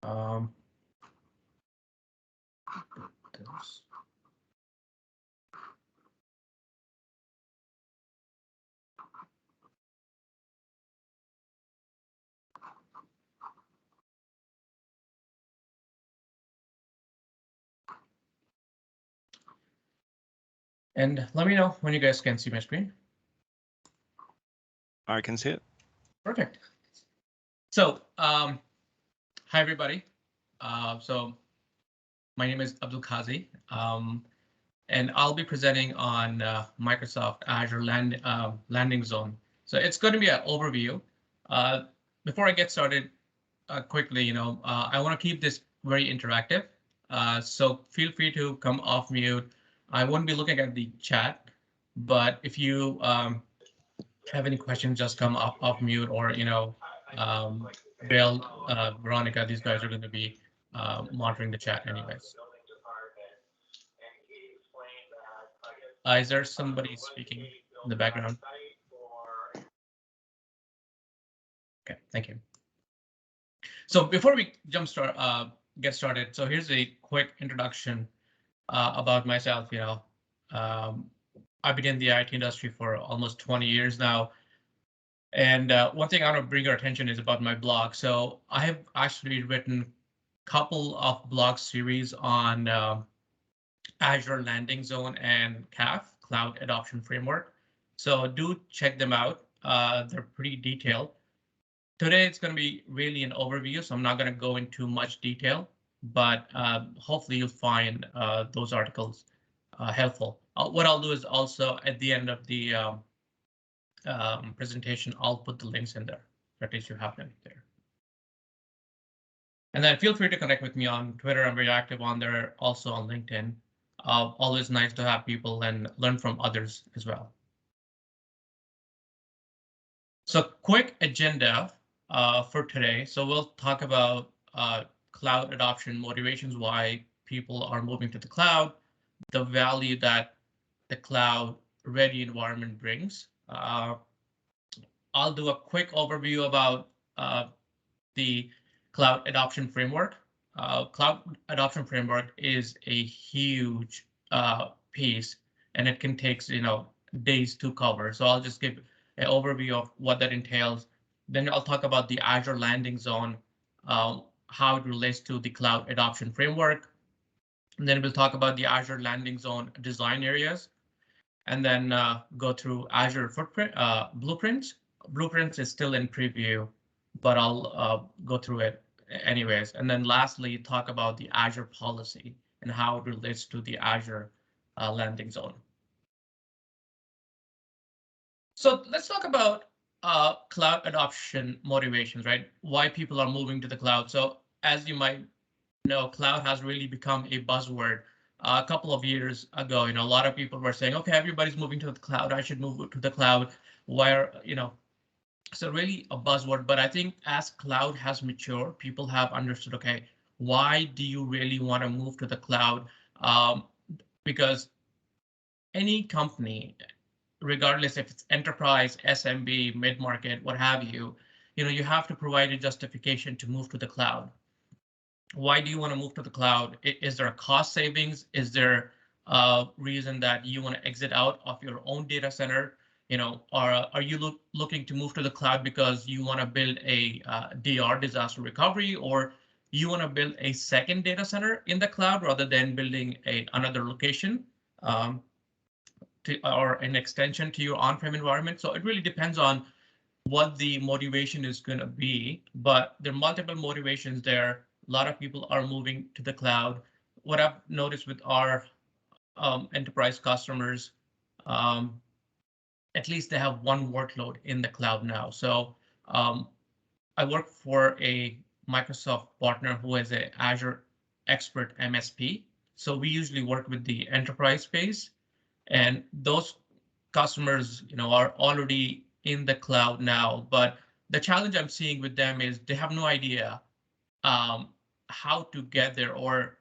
Um, and let me know when you guys can see my screen. I can see it. Perfect. So, hi everybody. So my name is Abdul Kazi, and I'll be presenting on Microsoft Azure Landing Zone. So it's going to be an overview. Before I get started, quickly, I want to keep this very interactive. So feel free to come off mute. I won't be looking at the chat, but if you have any questions, just come off mute, or Bill, Veronica, these guys are going to be monitoring the chat anyways. Is there somebody speaking in the background? Okay, thank you. So before we get started, so here's a quick introduction about myself. I've been in the IT industry for almost 20 years now. And one thing I want to bring your attention is about my blog. So I have actually written a couple of blog series on Azure Landing Zone and CAF, Cloud Adoption Framework. So do check them out. They're pretty detailed. Today it's going to be really an overview, so I'm not going to go into much detail, but hopefully you'll find those articles helpful. What I'll do is also at the end of the presentation, I'll put the links in there, at least you have them there. And then feel free to connect with me on Twitter. I'm very active on there, also on LinkedIn. Always nice to have people and learn from others as well. So quick agenda for today. So we'll talk about cloud adoption motivations, why people are moving to the cloud, the value that the cloud ready environment brings. I'll do a quick overview about the cloud adoption framework. Cloud adoption framework is a huge piece, and it can take days to cover. So I'll just give an overview of what that entails. Then I'll talk about the Azure Landing Zone, how it relates to the cloud adoption framework. And then we'll talk about the Azure Landing Zone design areas, and then go through Azure Blueprints. Blueprints is still in preview, but I'll go through it anyways. And then lastly, talk about the Azure Policy and how it relates to the Azure Landing Zone. So let's talk about cloud adoption motivations, right? Why people are moving to the cloud. So as you might know, cloud has really become a buzzword. A couple of years ago, a lot of people were saying, okay, everybody's moving to the cloud. I should move to the cloud. So really a buzzword. But I think as cloud has matured, people have understood, okay, why do you really want to move to the cloud? Because any company, regardless if it's enterprise, SMB, mid-market, what have you, you have to provide a justification to move to the cloud. Why do you want to move to the cloud? Is there a cost savings? Is there a reason that you want to exit out of your own data center? Or are you looking to move to the cloud because you want to build a DR, disaster recovery, or you want to build a second data center in the cloud rather than building another location or an extension to your on-prem environment? So it really depends on what the motivation is going to be, but there are multiple motivations there. A lot of people are moving to the cloud. What I've noticed with our enterprise customers, at least they have one workload in the cloud now. So I work for a Microsoft partner who is an Azure expert MSP. So we usually work with the enterprise space, and those customers, are already in the cloud now. But the challenge I'm seeing with them is they have no idea how to get there, or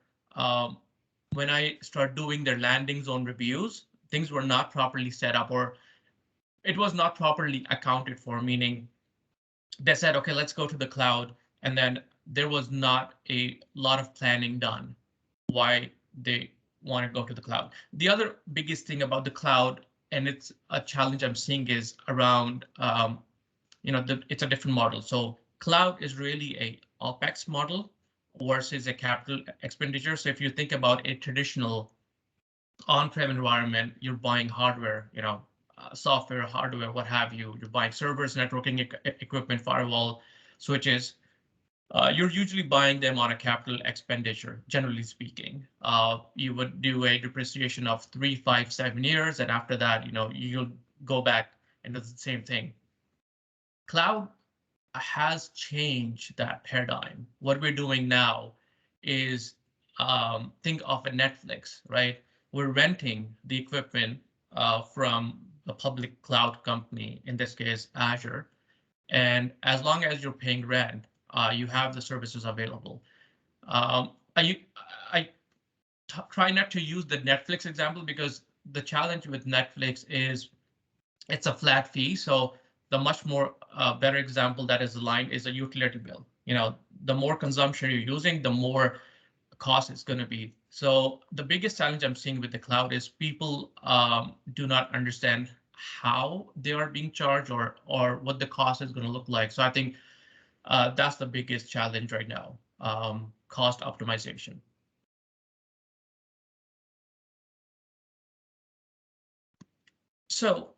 when I start doing their landing zone reviews, things were not properly set up, or it was not properly accounted for, meaning they said, okay, let's go to the cloud. And then there was not a lot of planning done why they want to go to the cloud. The other biggest thing about the cloud, and it's a challenge I'm seeing, is around, it's a different model. So cloud is really a OpEx model versus a capital expenditure. So if you think about a traditional on-prem environment, you're buying hardware, software, hardware, what have you. You're buying servers, networking equipment, firewall, switches. You're usually buying them on a capital expenditure, generally speaking. You would do a depreciation of 3, 5, 7 years, and after that, you'll go back and do the same thing. Cloud has changed that paradigm. What we're doing now is think of a Netflix, right? We're renting the equipment from the public cloud company, in this case, Azure. And as long as you're paying rent, you have the services available. I try not to use the Netflix example because the challenge with Netflix is it's a flat fee. So the much more better example that is aligned is a utility bill. The more consumption you're using, the more cost it's going to be. So the biggest challenge I'm seeing with the cloud is people do not understand how they are being charged or what the cost is going to look like. So I think that's the biggest challenge right now, cost optimization. So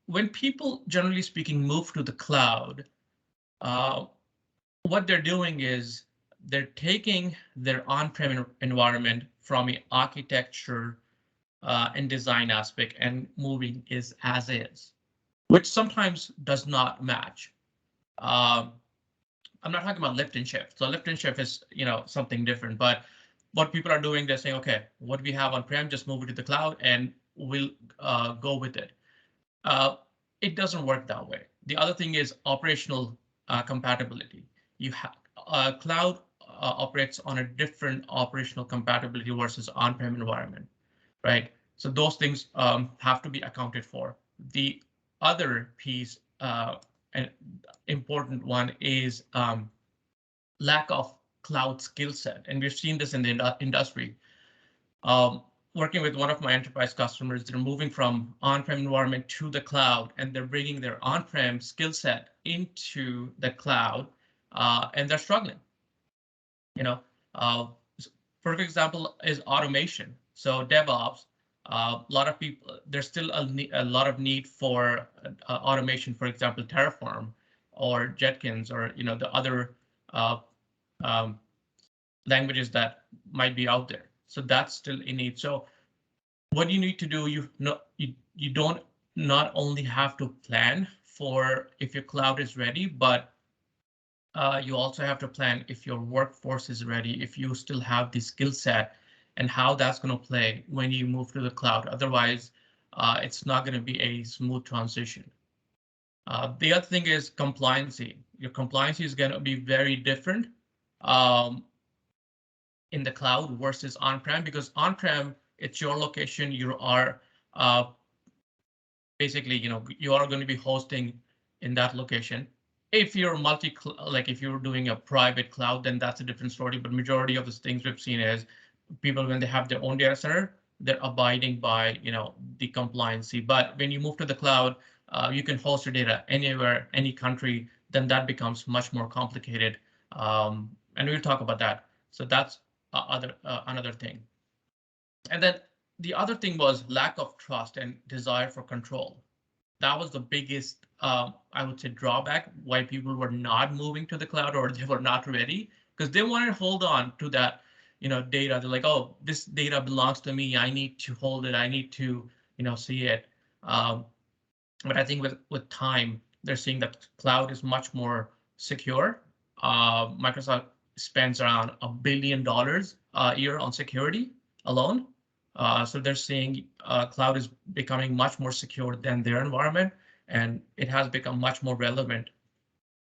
when people, generally speaking, move to the cloud, what they're doing is they're taking their on-prem environment from an architecture and design aspect and moving is as is, which sometimes does not match. I'm not talking about lift and shift. So lift and shift is, something different. But what people are doing, they're saying, okay, what we have on-prem, just move it to the cloud, and we'll go with it. It doesn't work that way. The other thing is operational compatibility. You have cloud operates on a different operational compatibility versus on-prem environment, right? So those things have to be accounted for. The other piece, an important one, is lack of cloud skill set, and we've seen this in the industry. Working with one of my enterprise customers, they're moving from on-prem environment to the cloud, and they're bringing their on-prem skill set into the cloud, and they're struggling. For example, is automation. So DevOps, a lot of people, there's still a lot of need for automation. For example, Terraform or Jenkins or the other languages that might be out there. So that's still in need. So what you need to do, you don't not only have to plan for if your cloud is ready, but you also have to plan if your workforce is ready, if you still have the skill set, and how that's going to play when you move to the cloud. Otherwise, it's not going to be a smooth transition. The other thing is compliancy. Your compliancy is going to be very different in the cloud versus on-prem, because on-prem, it's your location. You are basically, you are going to be hosting in that location. If you're if you're doing a private cloud, then that's a different story. But majority of the things we've seen is people, when they have their own data center, they're abiding by, the compliancy. But when you move to the cloud, you can host your data anywhere, any country, then that becomes much more complicated. And we'll talk about that. So that's another thing. And then the other thing was lack of trust and desire for control. That was the biggest, I would say, drawback why people were not moving to the cloud, or they were not ready, because they wanted to hold on to that, data. They're like, oh, this data belongs to me. I need to hold it. I need to, see it. But I think with time, they're seeing that cloud is much more secure. Microsoft spends around $1 billion a year on security alone. So they're seeing cloud is becoming much more secure than their environment, and it has become much more relevant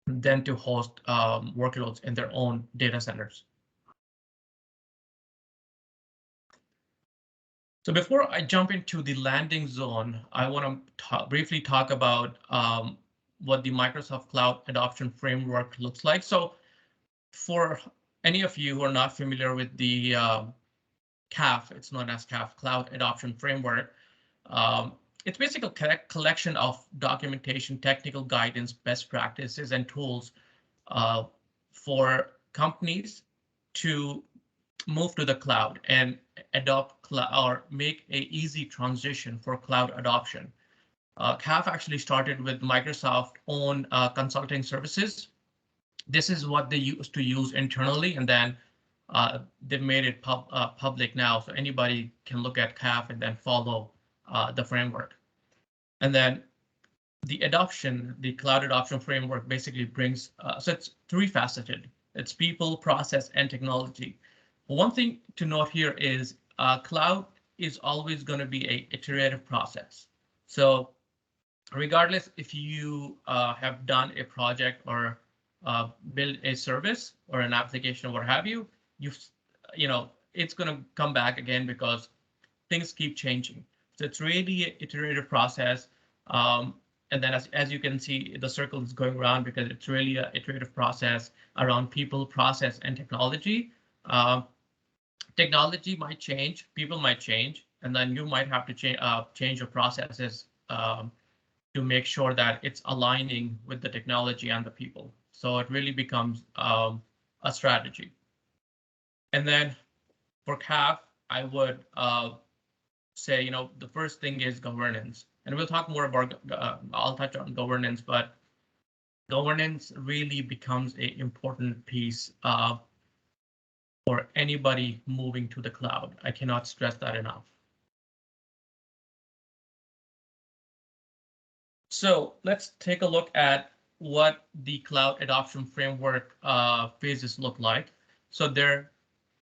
than to host workloads in their own data centers. So before I jump into the landing zone, I want to briefly talk about what the Microsoft Cloud Adoption Framework looks like. So For any of you who are not familiar with the CAF, it's known as CAF, Cloud Adoption Framework. It's basically a collection of documentation, technical guidance, best practices, and tools for companies to move to the cloud and adopt cloud or make a easy transition for cloud adoption. CAF actually started with Microsoft own consulting services. This is what they used to use internally, and then they've made it public now, so anybody can look at CAF and then follow the framework. And then the cloud adoption framework basically brings, so it's three-faceted. It's people, process, and technology. One thing to note here is cloud is always going to be an iterative process. So regardless if you have done a project or build a service or an application or what have you, it's going to come back again because things keep changing. So it's really an iterative process. And then as you can see, the circle is going around because it's really an iterative process around people, process, and technology. Technology might change, people might change, and then you might have to change your processes to make sure that it's aligning with the technology and the people. So it really becomes a strategy. And then for CAF, I would say, the first thing is governance. And we'll talk more about, I'll touch on governance, but governance really becomes an important piece for anybody moving to the cloud. I cannot stress that enough. So let's take a look at what the cloud adoption framework phases look like. So there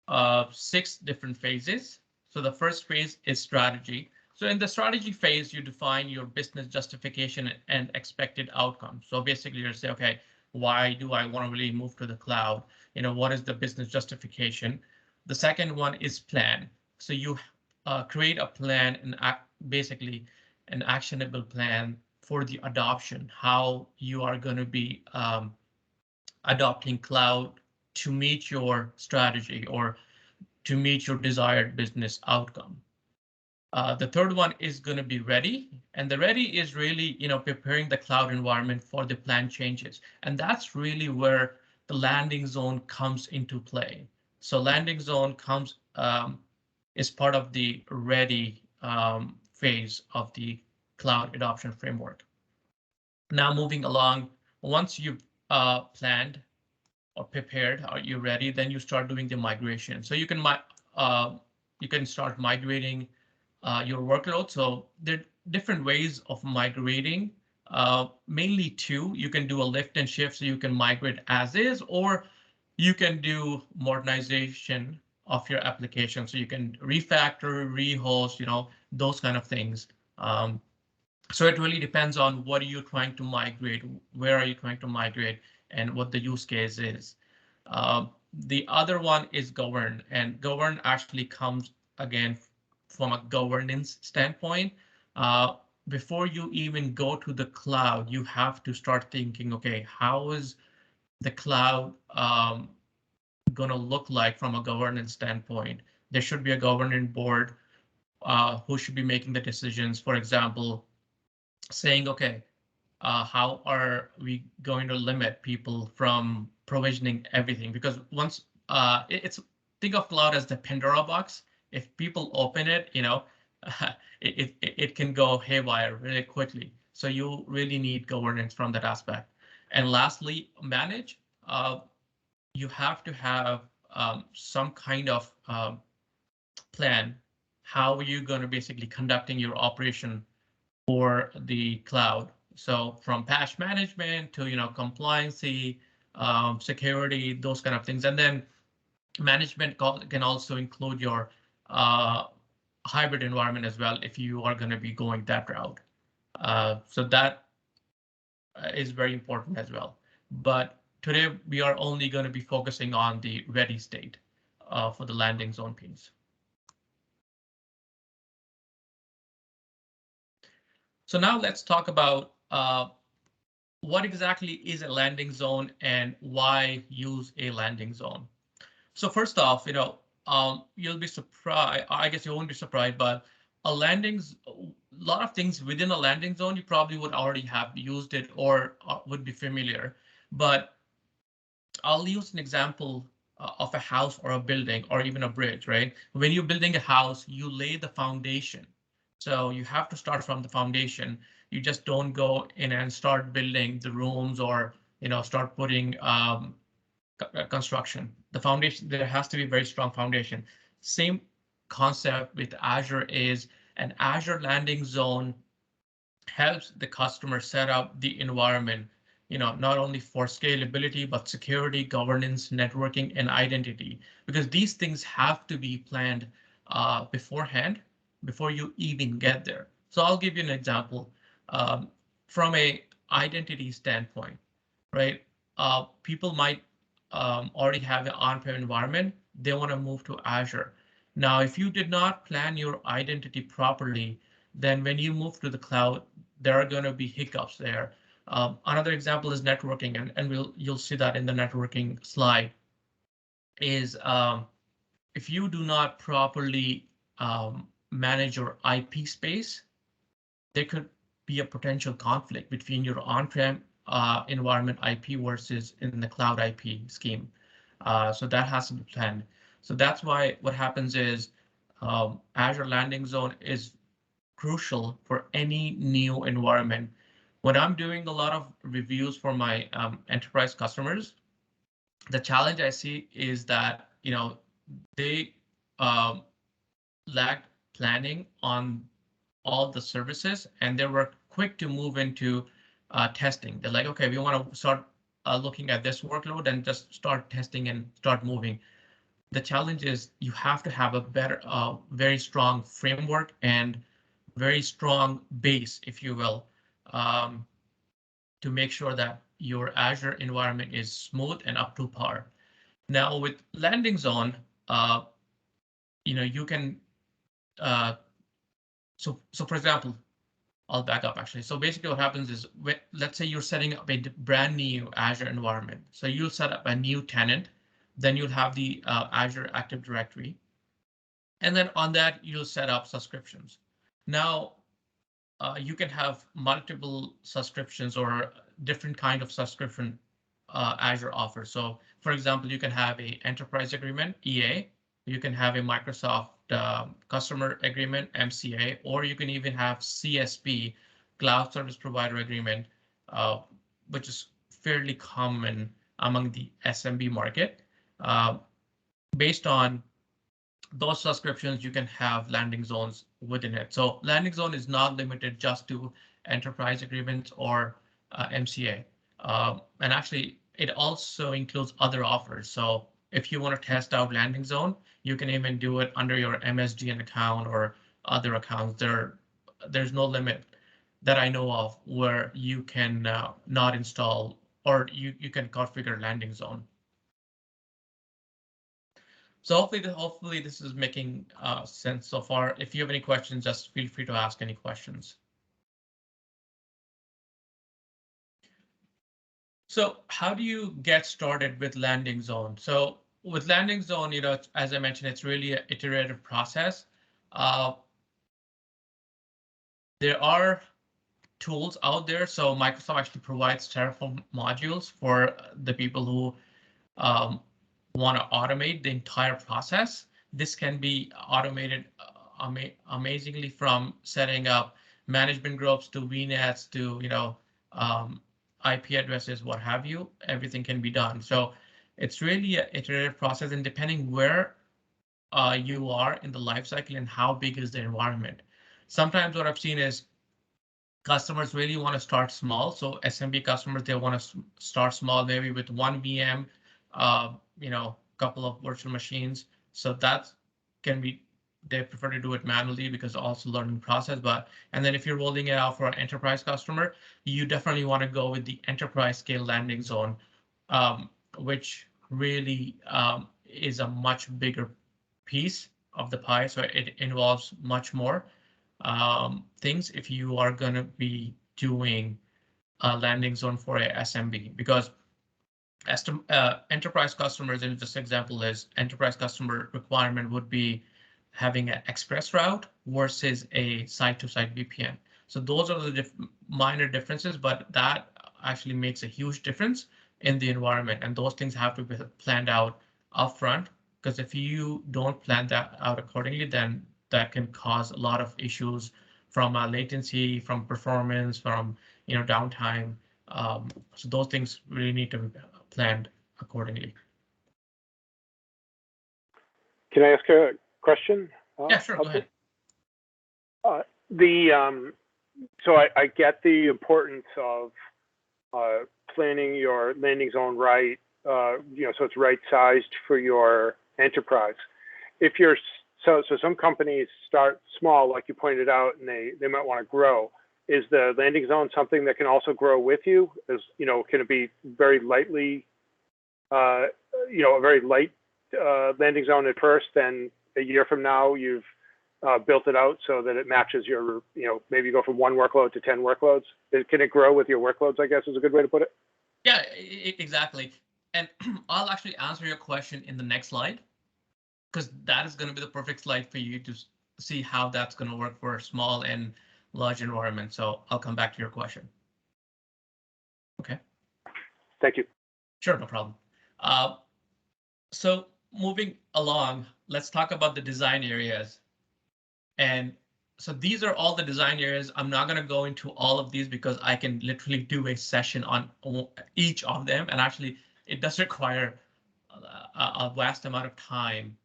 are 6 different phases. So the first phase is strategy. So in the strategy phase, you define your business justification and expected outcome. So basically you say, okay, why do I want to really move to the cloud? What is the business justification? The second one is plan. So you create a plan and basically an actionable plan for the adoption, how you are going to be adopting cloud to meet your strategy or to meet your desired business outcome. The third one is going to be ready, and the ready is really, preparing the cloud environment for the planned changes. And that's really where the landing zone comes into play. So landing zone is part of the ready phase of the cloud adoption framework. Now moving along, once you've planned or prepared, are you ready? Then you start doing the migration. So you can start migrating your workload. So there are different ways of migrating, mainly 2. You can do a lift and shift, so you can migrate as is, or you can do modernization of your application. So you can refactor, rehost, those kind of things. So it really depends on what are you trying to migrate, where are you trying to migrate, and what the use case is. The other one is govern, and govern actually comes again from a governance standpoint. Before you even go to the cloud, you have to start thinking, okay, how is the cloud going to look like from a governance standpoint? There should be a governing board who should be making the decisions. For example, saying, okay, how are we going to limit people from provisioning everything? Because once think of cloud as the Pandora box. If people open it, it can go haywire really quickly. So you really need governance from that aspect. And lastly, manage. You have to have some kind of plan. How are you going to basically conducting your operation for the cloud? So from patch management to compliancy, security, those kind of things. And then management can also include your hybrid environment as well if you are going to be going that route. So that is very important as well. But today we are only going to be focusing on the ready state for the landing zone piece. So now let's talk about what exactly is a landing zone and why use a landing zone? So first off, you'll be surprised. I guess you won't be surprised, but a lot of things within a landing zone, you probably would already have used it or would be familiar. But I'll use an example of a house or a building or even a bridge, right? When you're building a house, you lay the foundation. So you have to start from the foundation. You just don't go in and start building the rooms or, start putting construction. The foundation, there has to be a very strong foundation. Same concept with Azure is an Azure landing zone helps the customer set up the environment, not only for scalability, but security, governance, networking, and identity, because these things have to be planned beforehand before you even get there. So I'll give you an example um, from a identity standpoint, right? People might already have an on-prem environment. They want to move to Azure. Now, if you did not plan your identity properly, then when you move to the cloud, there are going to be hiccups there. Another example is networking, and you'll see that in the networking slide, is if you do not properly manage your IP space, there could be a potential conflict between your on-prem environment IP versus in the cloud IP scheme. So that has to be planned. So that's why what happens is Azure Landing Zone is crucial for any new environment. When I'm doing a lot of reviews for my enterprise customers, the challenge I see is that they um, lack planning on all the services, and they were quick to move into testing. They're like, okay, we want to start looking at this workload and just start testing and start moving. The challenge is you have to have a better, very strong framework and very strong base, if you will, um, to make sure that your Azure environment is smooth and up to par. Now with landing zone, you can, uh, so for example, I'll back up actually. So basically what happens is, let's say you're setting up a brand new Azure environment. So you'll set up a new tenant, then you'll have the Azure Active Directory. And then on that, you'll set up subscriptions. Now, you can have multiple subscriptions or different kind of subscription Azure offers. So for example, you can have a enterprise agreement, EA, you can have a Microsoft customer agreement, MCA, or you can even have CSP, cloud service provider agreement, uh, which is fairly common among the SMB market. Uh, Based on those subscriptions, you can have landing zones within it. So landing zone is not limited just to enterprise agreements or MCA. And actually, it also includes other offers. So if you want to test out landing zone, you can even do it under your MSDN account or other accounts. There's no limit that I know of where you can not install or you can configure landing zone. So hopefully this is making sense so far. If you have any questions, just feel free to ask any questions. So how do you get started with landing zone? So with landing zone, as I mentioned, it's really an iterative process. Uh, there are tools out there. So Microsoft actually provides Terraform modules for the people who um, want to automate the entire process. This can be automated amazingly, from setting up management groups to VNets to IP addresses, what have you. Everything can be done. So it's really an iterative process, and depending where you are in the life cycle and how big is the environment. Sometimes what I've seen is customers really want to start small. So SMB customers, they want to start small, maybe with one VM, couple of virtual machines. So that can be, they prefer to do it manually because also learning process. And then if you're rolling it out for an enterprise customer, you definitely want to go with the enterprise scale landing zone, which really is a much bigger piece of the pie. So it involves much more things if you are going to be doing landing zone for a SMB, because enterprise customers, and this example is enterprise customer requirement would be having an express route versus a site-to-site VPN. So those are the minor differences, but that actually makes a huge difference in the environment, and those things have to be planned out upfront, because if you don't plan that out accordingly, then that can cause a lot of issues from latency, from performance, from downtime. So those things really need to be planned accordingly. Can I ask a question? Yeah, sure. Go ahead. So I get the importance of planning your landing zone right, so it's right sized for your enterprise. If you're so some companies start small, like you pointed out, and they might want to grow. Is the landing zone something that can also grow with you? Can it be very lightly, a very light landing zone at first, then a year from now you've built it out so that it matches your, maybe you go from 1 workload to 10 workloads. Can it grow with your workloads, I guess is a good way to put it? Yeah, exactly. And I'll actually answer your question in the next slide, because that is going to be the perfect slide for you to see how that's going to work for small and large environments. So I'll come back to your question. Okay. Thank you. Sure, no problem. So moving along, let's talk about the design areas. And so these are all the design areas. I'm not going to go into all of these because I can literally do a session on each of them. And actually, it does require a vast amount of time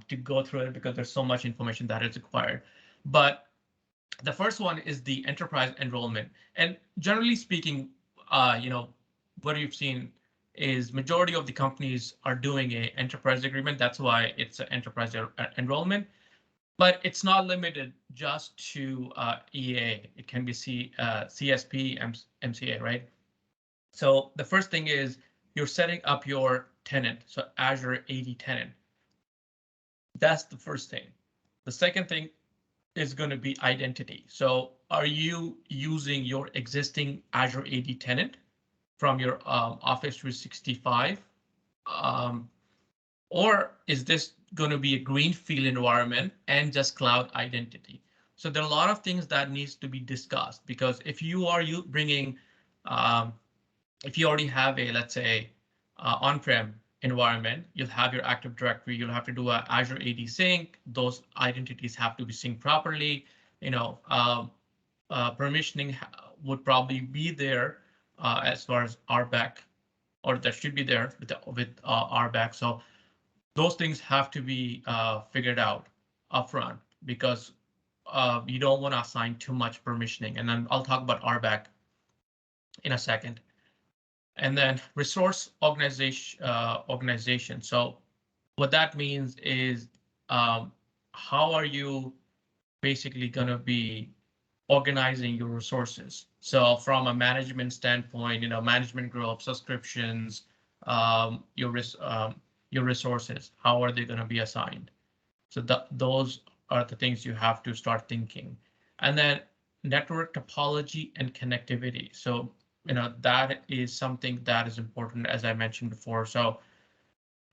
to go through it, because there's so much information that is required. But the first one is the enterprise enrollment. And generally speaking, what you've seen is majority of the companies are doing a enterprise agreement. That's why it's an enterprise enrollment. But it's not limited just to EA. It can be CSP, MCA, right? So the first thing is you're setting up your tenant, so Azure AD tenant. That's the first thing. The second thing is going to be identity. So are you using your existing Azure AD tenant from your Office 365? Or is this going to be a greenfield environment and just cloud identity? So there are a lot of things that needs to be discussed, because if you are bringing, if you already have a, let's say, on-prem environment, you'll have your Active Directory, you'll have to do a Azure AD sync. Those identities have to be synced properly. Permissioning would probably be there as far as RBAC, or that should be there with RBAC. So those things have to be figured out upfront, because you don't want to assign too much permissioning. And then I'll talk about RBAC in a second. And then resource organization. So what that means is how are you basically going to be organizing your resources? So from a management standpoint, management group, subscriptions, your resources, how are they going to be assigned? So those are the things you have to start thinking. And then network topology and connectivity. So that is something that is important, as I mentioned before. So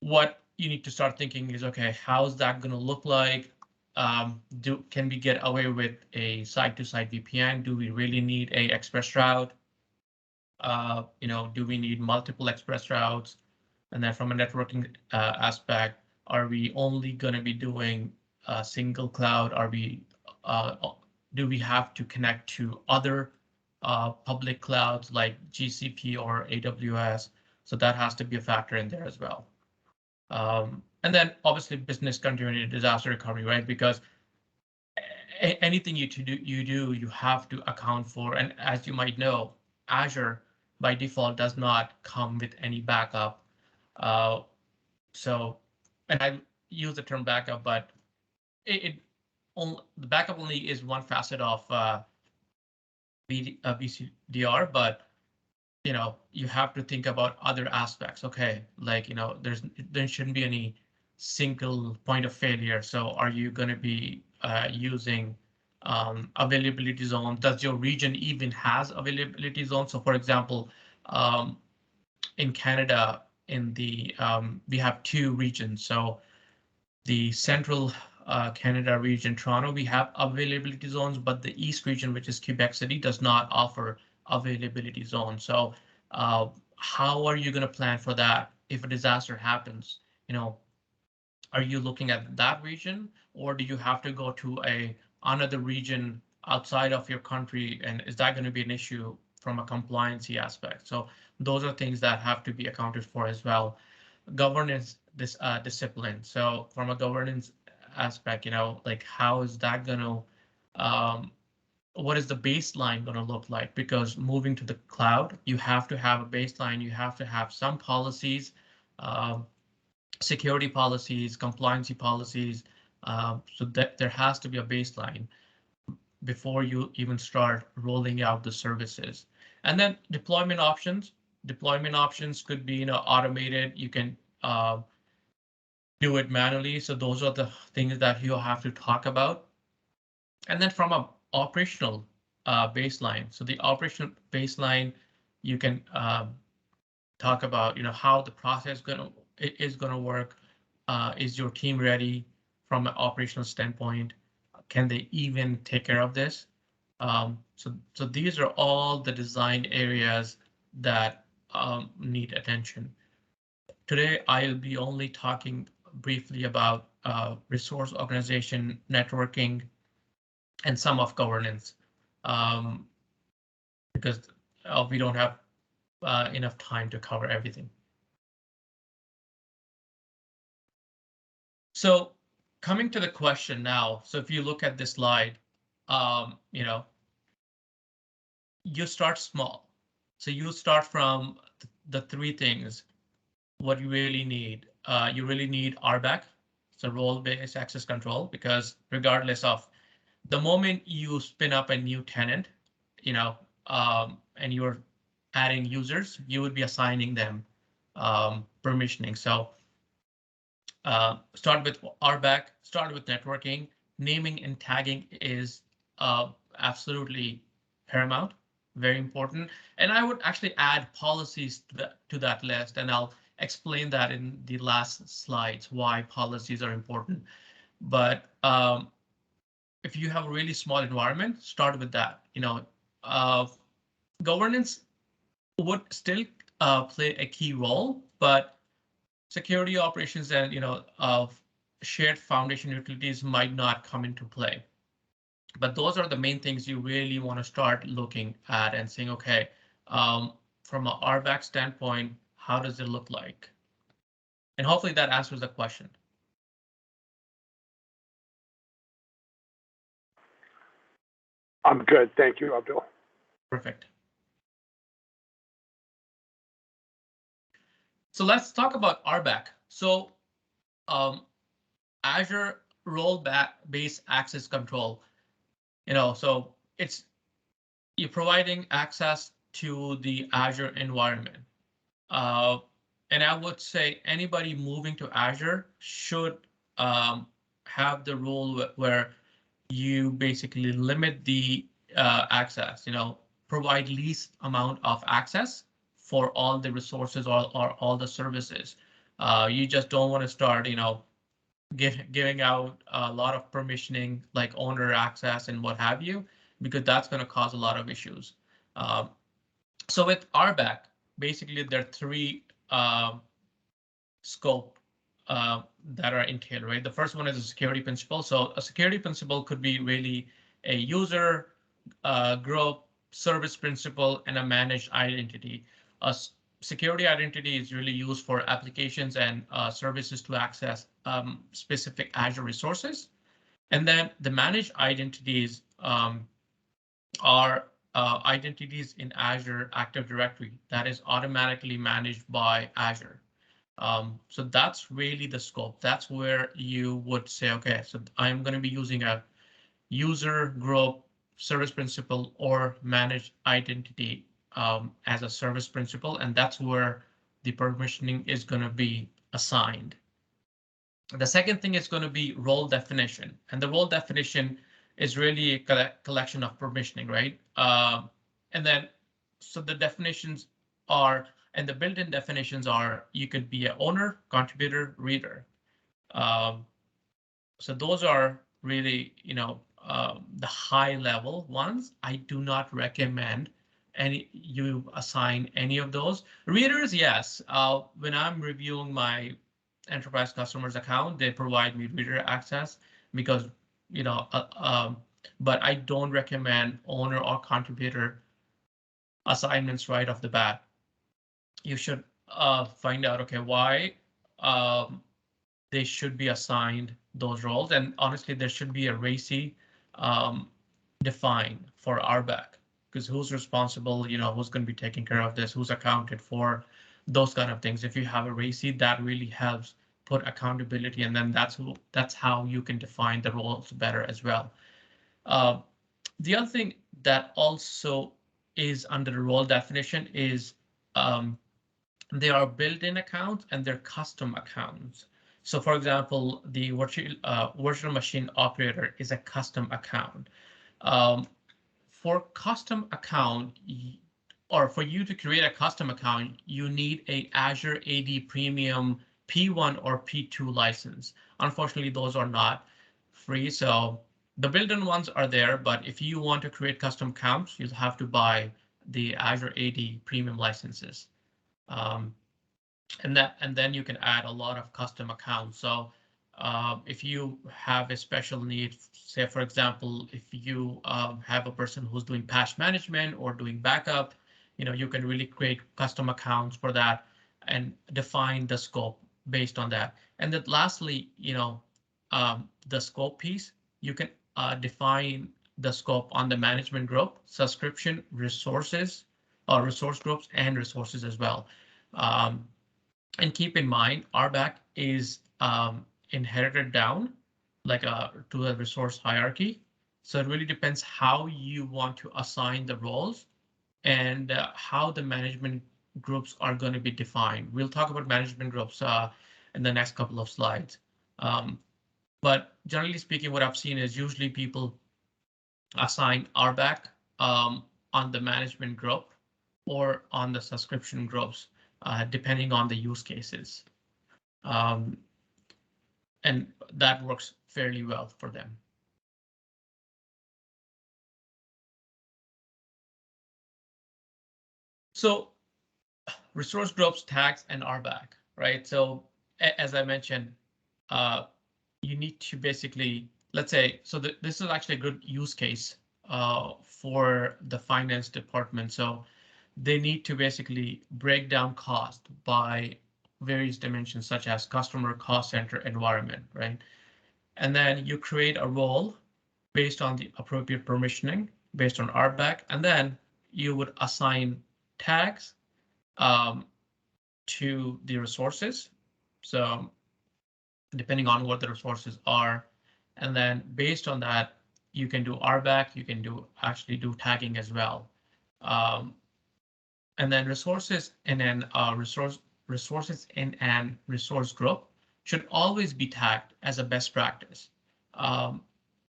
what you need to start thinking is, okay, how's that going to look like? Can we get away with a site-to-site VPN? Do we really need a express route? Do we need multiple express routes? And then from a networking aspect, are we only going to be doing a single cloud? Do we have to connect to other public clouds like GCP or AWS? So that has to be a factor in there as well. And then obviously business continuity, disaster recovery, right? Because anything you have to account for. And as you might know, Azure by default does not come with any backup. So, and I use the term backup, but the backup only is one facet of BCDR, but you have to think about other aspects. Okay, like there shouldn't be any single point of failure. So are you going to be using availability zone. Does your region even has availability zone? So for example, in Canada, we have two regions. So the central Canada region, Toronto, we have availability zones, but the east region, which is Quebec City, does not offer availability zones. So how are you going to plan for that if a disaster happens? Are you looking at that region, or do you have to go to another region outside of your country? And is that going to be an issue from a compliancy aspect? So those are things that have to be accounted for as well. Governance discipline. So from a governance aspect, like how is that going to, what is the baseline going to look like? Because moving to the cloud, you have to have a baseline. You have to have some policies, security policies, compliancy policies, so that there has to be a baseline before you even start rolling out the services. And then deployment options. Deployment options could be automated. You can do it manually. So those are the things that you'll have to talk about. And then from a operational baseline. So the operational baseline, you can talk about how the process is going to work. Is your team ready from an operational standpoint? Can they even take care of this? So these are all the design areas that need attention. Today, I'll be only talking briefly about resource organization, networking, and some of governance, because we don't have enough time to cover everything. So coming to the question now, so if you look at this slide, you start small. So you start from the three things, what you really need. You really need RBAC, so role-based access control, because regardless of the moment you spin up a new tenant, and you're adding users, you would be assigning them permissioning. So start with RBAC, start with networking. Naming and tagging is absolutely paramount, very important. And I would actually add policies to that list, and I'll explain that in the last slides, why policies are important. But if you have a really small environment, start with that. Governance would still play a key role, but security operations and shared foundation utilities might not come into play. But those are the main things you really want to start looking at and saying, okay, from an RBAC standpoint, how does it look like? And hopefully that answers the question. I'm good. Thank you, Abdul. Perfect. So let's talk about RBAC. So Azure role-based access control, so you're providing access to the Azure environment. And I would say anybody moving to Azure should have the rule where you basically limit the access, provide least amount of access for all the resources or all the services. You just don't want to start, giving out a lot of permissioning, like owner access and what have you, because that's going to cause a lot of issues. So with RBAC, basically there are three scope that are entailed, right? The first one is a security principle. So a security principle could be really a user, group, service principle, and a managed identity. A security identity is really used for applications and services to access specific Azure resources. And then the managed identities are identities in Azure Active Directory that is automatically managed by Azure. So that's really the scope. That's where you would say, okay, so I'm going to be using a user, group, service principal, or managed identity as a service principal, and that's where the permissioning is going to be assigned. The second thing is going to be role definition, and the role definition is really a collection of permissioning, right? And then, so the definitions are, and the built-in definitions are, you could be an owner, contributor, reader. So those are really, the high level ones. I do not recommend you assign any of those. Readers, yes. When I'm reviewing my enterprise customers account, they provide me reader access because, but I don't recommend owner or contributor assignments right off the bat. You should find out, okay, why they should be assigned those roles. And honestly, there should be a RACI defined for RBAC, because who's responsible, who's going to be taking care of this, who's accounted for, those kind of things. If you have a RACI, that really helps put accountability, and then that's how you can define the roles better as well. The other thing that also is under the role definition is there are built-in accounts and they're custom accounts. So for example, the virtual machine operator is a custom account. For custom account, or for you to create a custom account, you need a Azure AD Premium P1 or P2 license. Unfortunately, those are not free. So the built-in ones are there, but if you want to create custom accounts, you'll have to buy the Azure AD Premium licenses. And then you can add a lot of custom accounts. So if you have a special need, say, for example, if you have a person who's doing patch management or doing backup, you can really create custom accounts for that and define the scope based on that. And then lastly, the scope piece, you can define the scope on the management group, subscription, resources, or resource groups, and resources as well. And keep in mind, RBAC is inherited down to a resource hierarchy. So it really depends how you want to assign the roles and how the management groups are going to be defined. We'll talk about management groups in the next couple of slides. But generally speaking, what I've seen is usually people assign RBAC on the management group or on the subscription groups, depending on the use cases. And that works fairly well for them. So resource groups, tags, and RBAC, right? So as I mentioned, you need to basically, let's say, so this is actually a good use case for the finance department. So they need to basically break down cost by various dimensions, such as customer, cost center, environment, right? And then you create a role based on the appropriate permissioning based on RBAC, and then you would assign tags to the resources. So depending on what the resources are, and then based on that, you can do RBAC, you can actually do tagging as well. And then resources in an resources in an resource group should always be tagged as a best practice. And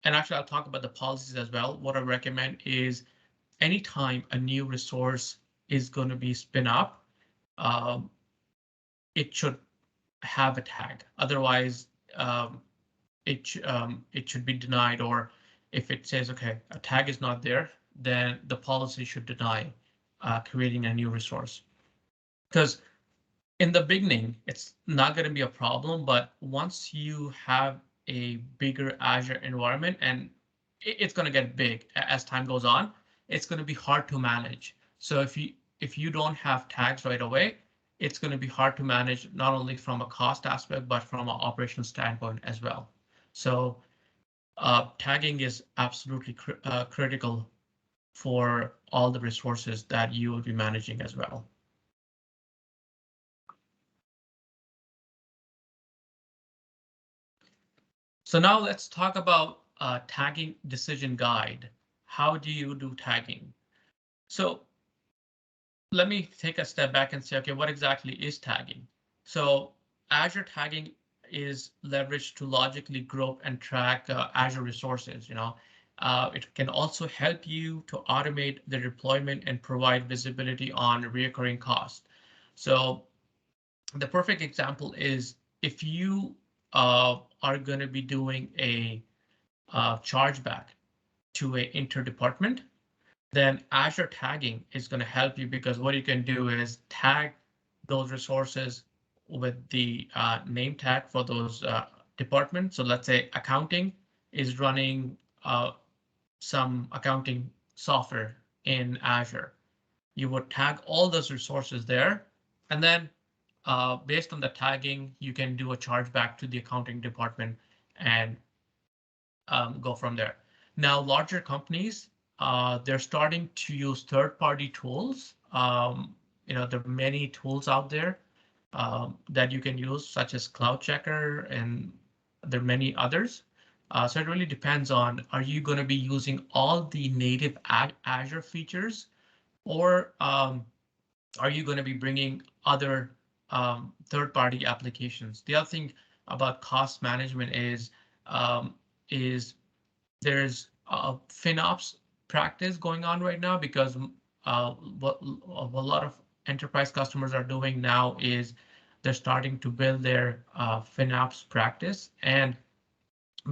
actually, I'll talk about the policies as well. What I recommend is anytime a new resource is going to be spin up, it should have a tag. Otherwise, it should be denied, or if it says, okay, a tag is not there, then the policy should deny creating a new resource. Because in the beginning, it's not going to be a problem, but once you have a bigger Azure environment, and it's going to get big as time goes on, it's going to be hard to manage. So if you don't have tags right away, it's going to be hard to manage, not only from a cost aspect, but from an operational standpoint as well. So tagging is absolutely critical for all the resources that you will be managing as well. So now let's talk about tagging decision guide. How do you do tagging? So let me take a step back and say, okay, what exactly is tagging? So Azure tagging is leveraged to logically group and track Azure resources. It can also help you to automate the deployment and provide visibility on recurring costs. So the perfect example is if you are going to be doing a chargeback to a interdepartment, then Azure tagging is going to help you, because what you can do is tag those resources with the name tag for those departments. So let's say accounting is running some accounting software in Azure. You would tag all those resources there, and then based on the tagging, you can do a chargeback to the accounting department and go from there. Now, larger companies, they're starting to use third-party tools. There are many tools out there that you can use, such as Cloud Checker, and there are many others. So it really depends on, are you going to be using all the native Azure features, or are you going to be bringing other third-party applications? The other thing about cost management is there's a FinOps practice going on right now, because what a lot of enterprise customers are doing now is they're starting to build their FinOps practice, and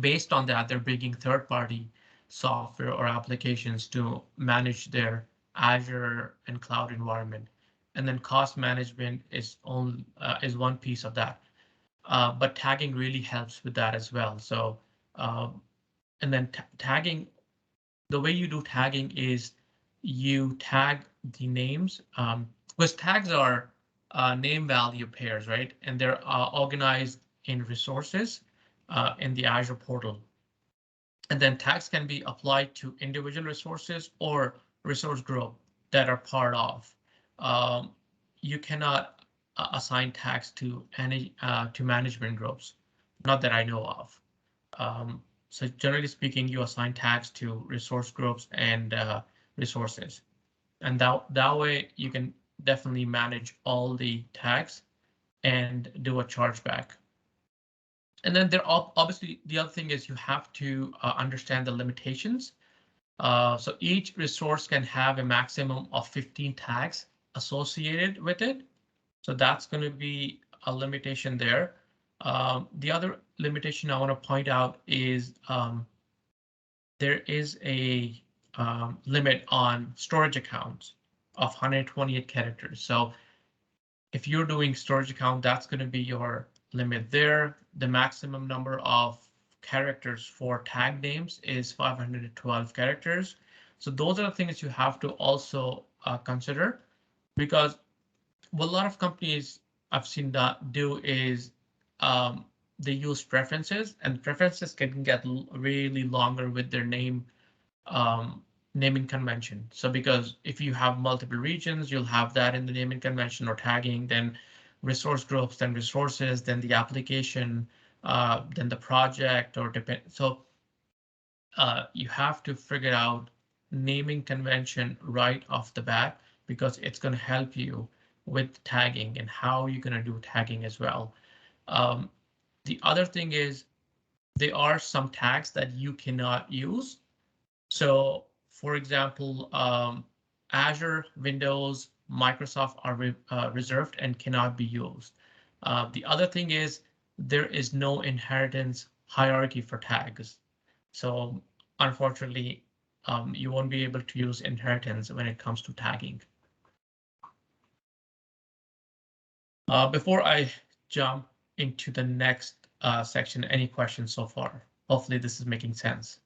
based on that, they're bringing third-party software or applications to manage their Azure and cloud environment. And then cost management is one piece of that. But tagging really helps with that as well. So, and then tagging, the way you do tagging is you tag the names, because tags are name value pairs, right? And they're organized in resources in the Azure portal. And then tags can be applied to individual resources or resource group that are part of. You cannot assign tags to any to management groups, not that I know of. So generally speaking, you assign tags to resource groups and resources, and that way you can definitely manage all the tags and do a chargeback. And then there are obviously the other thing is you have to understand the limitations. So each resource can have a maximum of 15 tags associated with it. So that's going to be a limitation there. The other limitation I want to point out is there is a limit on storage accounts of 128 characters. So if you're doing storage account, that's going to be your limit there. The maximum number of characters for tag names is 512 characters. So those are the things you have to also consider, because what a lot of companies I've seen that do is they use preferences, and preferences can get really longer with their naming convention. So because if you have multiple regions, you'll have that in the naming convention or tagging, then resource groups, then resources, then the application, then the project, or depend. So you have to figure out naming convention right off the bat, because it's going to help you with tagging and how you're going to do tagging as well. The other thing is there are some tags that you cannot use. So for example, Azure, Windows, Microsoft are reserved and cannot be used. The other thing is there is no inheritance hierarchy for tags. So unfortunately, you won't be able to use inheritance when it comes to tagging. Before I jump into the next section, any questions so far? Hopefully this is making sense.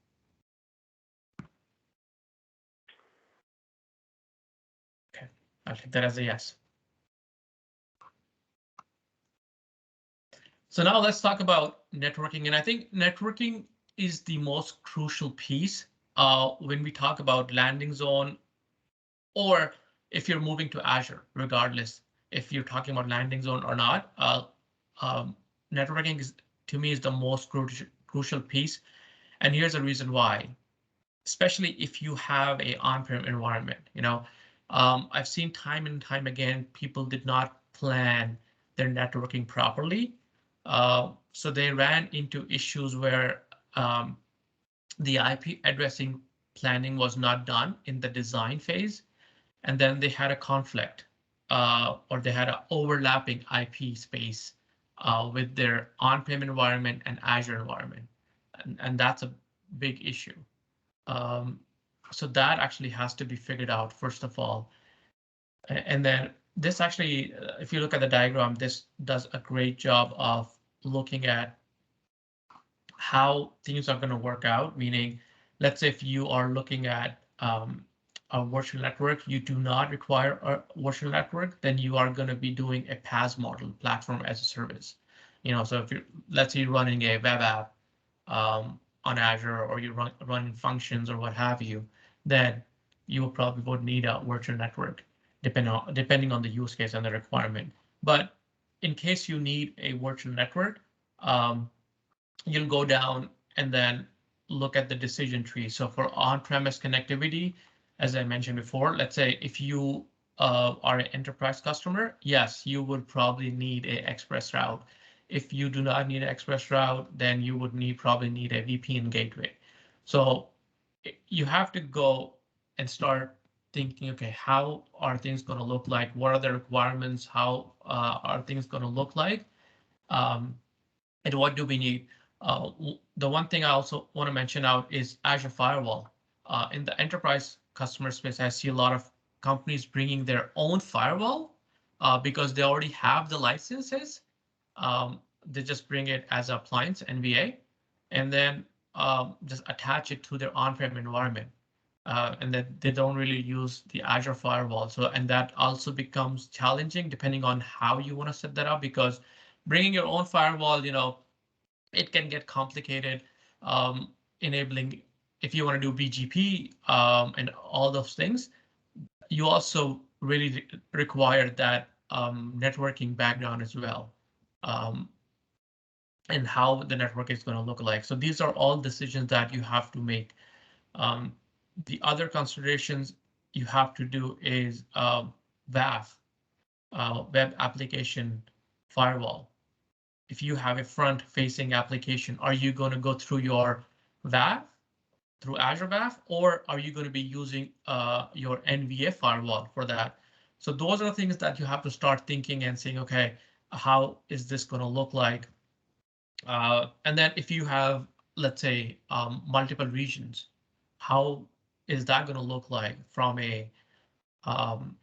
Okay, I'll take that as a yes. So now let's talk about networking, and I think networking is the most crucial piece when we talk about landing zone, or if you're moving to Azure, regardless if you're talking about landing zone or not. Networking is, to me, is the most crucial piece, and here's the reason why. Especially if you have a on-prem environment, I've seen time and time again, people did not plan their networking properly. So they ran into issues where the IP addressing planning was not done in the design phase, and then they had a conflict or they had an overlapping IP space with their on-prem environment and Azure environment, and that's a big issue. So that actually has to be figured out first of all, and then this actually, if you look at the diagram, this does a great job of looking at how things are going to work out, meaning, let's say if you are looking at a virtual network, you do not require a virtual network, then you are going to be doing a PaaS model, platform as a service. So if you're, let's say you're running a web app on Azure, or you're running functions or what have you, then you probably would need a virtual network, depending on the use case and the requirement. But in case you need a virtual network, you'll go down and then look at the decision tree. So for on-premise connectivity, as I mentioned before, let's say if you are an enterprise customer, yes, you would probably need an express route. If you do not need an express route, then you would probably need a VPN gateway. So you have to go and start thinking, okay, how are things going to look like? What are the requirements? How are things going to look like? And what do we need? The one thing I also want to mention out is Azure Firewall. In the enterprise customer space, I see a lot of companies bringing their own firewall because they already have the licenses. They just bring it as an appliance, NVA, and then just attach it to their on-prem environment. And then they don't really use the Azure Firewall. So, and that also becomes challenging depending on how you want to set that up, because bringing your own firewall, it can get complicated, enabling, if you want to do BGP and all those things, you also really require that networking background as well, and how the network is going to look like. So these are all decisions that you have to make. The other considerations you have to do is WAF, web application firewall. If you have a front-facing application, are you going to go through your WAF, through Azure WAF, or are you going to be using your NVA firewall for that? So those are the things that you have to start thinking and saying, okay, how is this going to look like? And then if you have, let's say, multiple regions, how is that going to look like from a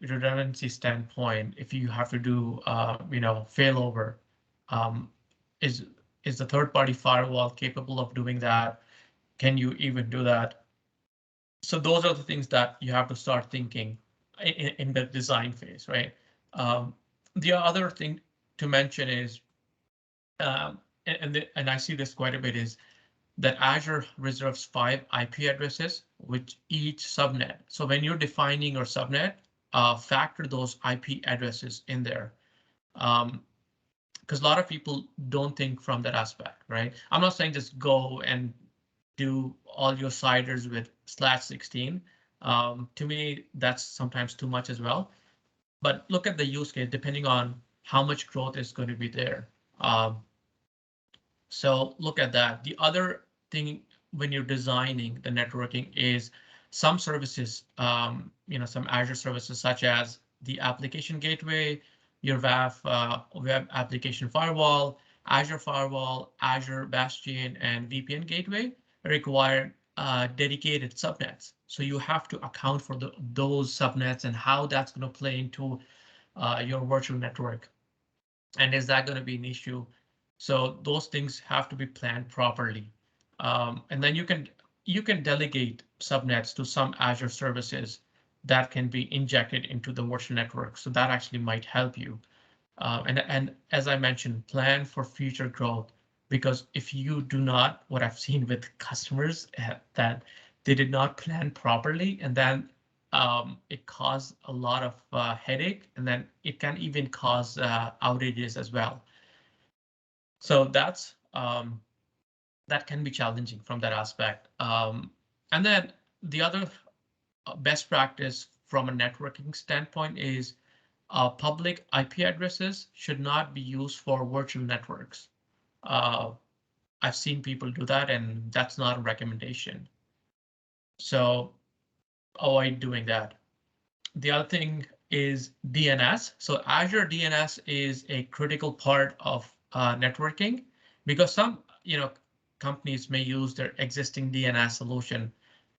redundancy standpoint? If you have to do, failover, is the third-party firewall capable of doing that? Can you even do that? So those are the things that you have to start thinking in the design phase, right? The other thing to mention is, and I see this quite a bit, is that Azure reserves 5 IP addresses with each subnet. So when you're defining your subnet, factor those IP addresses in there. Because a lot of people don't think from that aspect, right? I'm not saying just go and do all your CIDRs with /16. To me, that's sometimes too much as well. But look at the use case, depending on how much growth is going to be there. So look at that. The other thing when you're designing the networking is some services, some Azure services such as the application gateway, your WAF, web application firewall, Azure firewall, Azure Bastion, and VPN gateway require dedicated subnets. So you have to account for those subnets and how that's going to play into your virtual network. And is that going to be an issue? So those things have to be planned properly. And then you can delegate subnets to some Azure services that can be injected into the virtual network. So that actually might help you. And as I mentioned, plan for future growth, because if you do not, what I've seen with customers that they did not plan properly, and then it caused a lot of headache, and then it can even cause outages as well. So that's that can be challenging from that aspect. And then the other best practice from a networking standpoint is public IP addresses should not be used for virtual networks. I've seen people do that, and that's not a recommendation. So avoid doing that. The other thing is DNS. So Azure DNS is a critical part of networking, because some companies may use their existing DNS solution,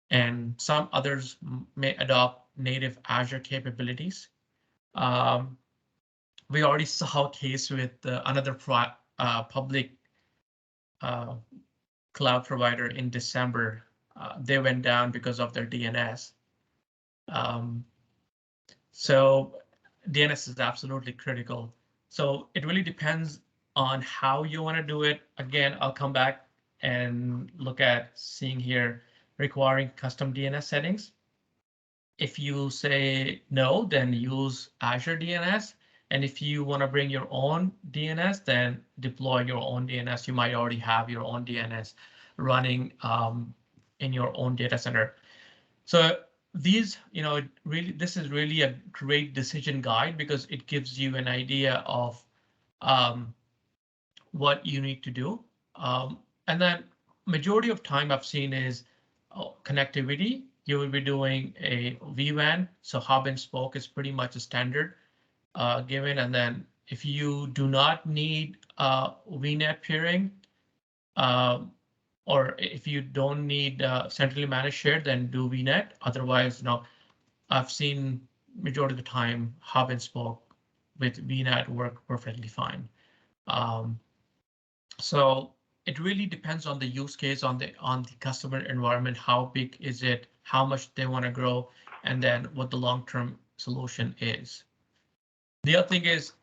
and some others may adopt native Azure capabilities. We already saw a case with another public cloud provider in December. They went down because of their DNS. So DNS is absolutely critical. So it really depends on how you want to do it. Again, I'll come back and look at seeing here requiring custom DNS settings. If you say no, then use Azure DNS. And if you want to bring your own DNS, then deploy your own DNS. You might already have your own DNS running in your own data center. So these, this is really a great decision guide, because it gives you an idea of what you need to do. And then majority of time I've seen is connectivity. You will be doing a vWAN, so hub and spoke is pretty much a standard given. And then if you do not need VNet peering, or if you don't need centrally managed shared, then do VNet. Otherwise, I've seen majority of the time hub and spoke with VNet work perfectly fine. So it really depends on the use case, on the customer environment. How big is it? How much they want to grow, and then what the long-term solution is. The other thing is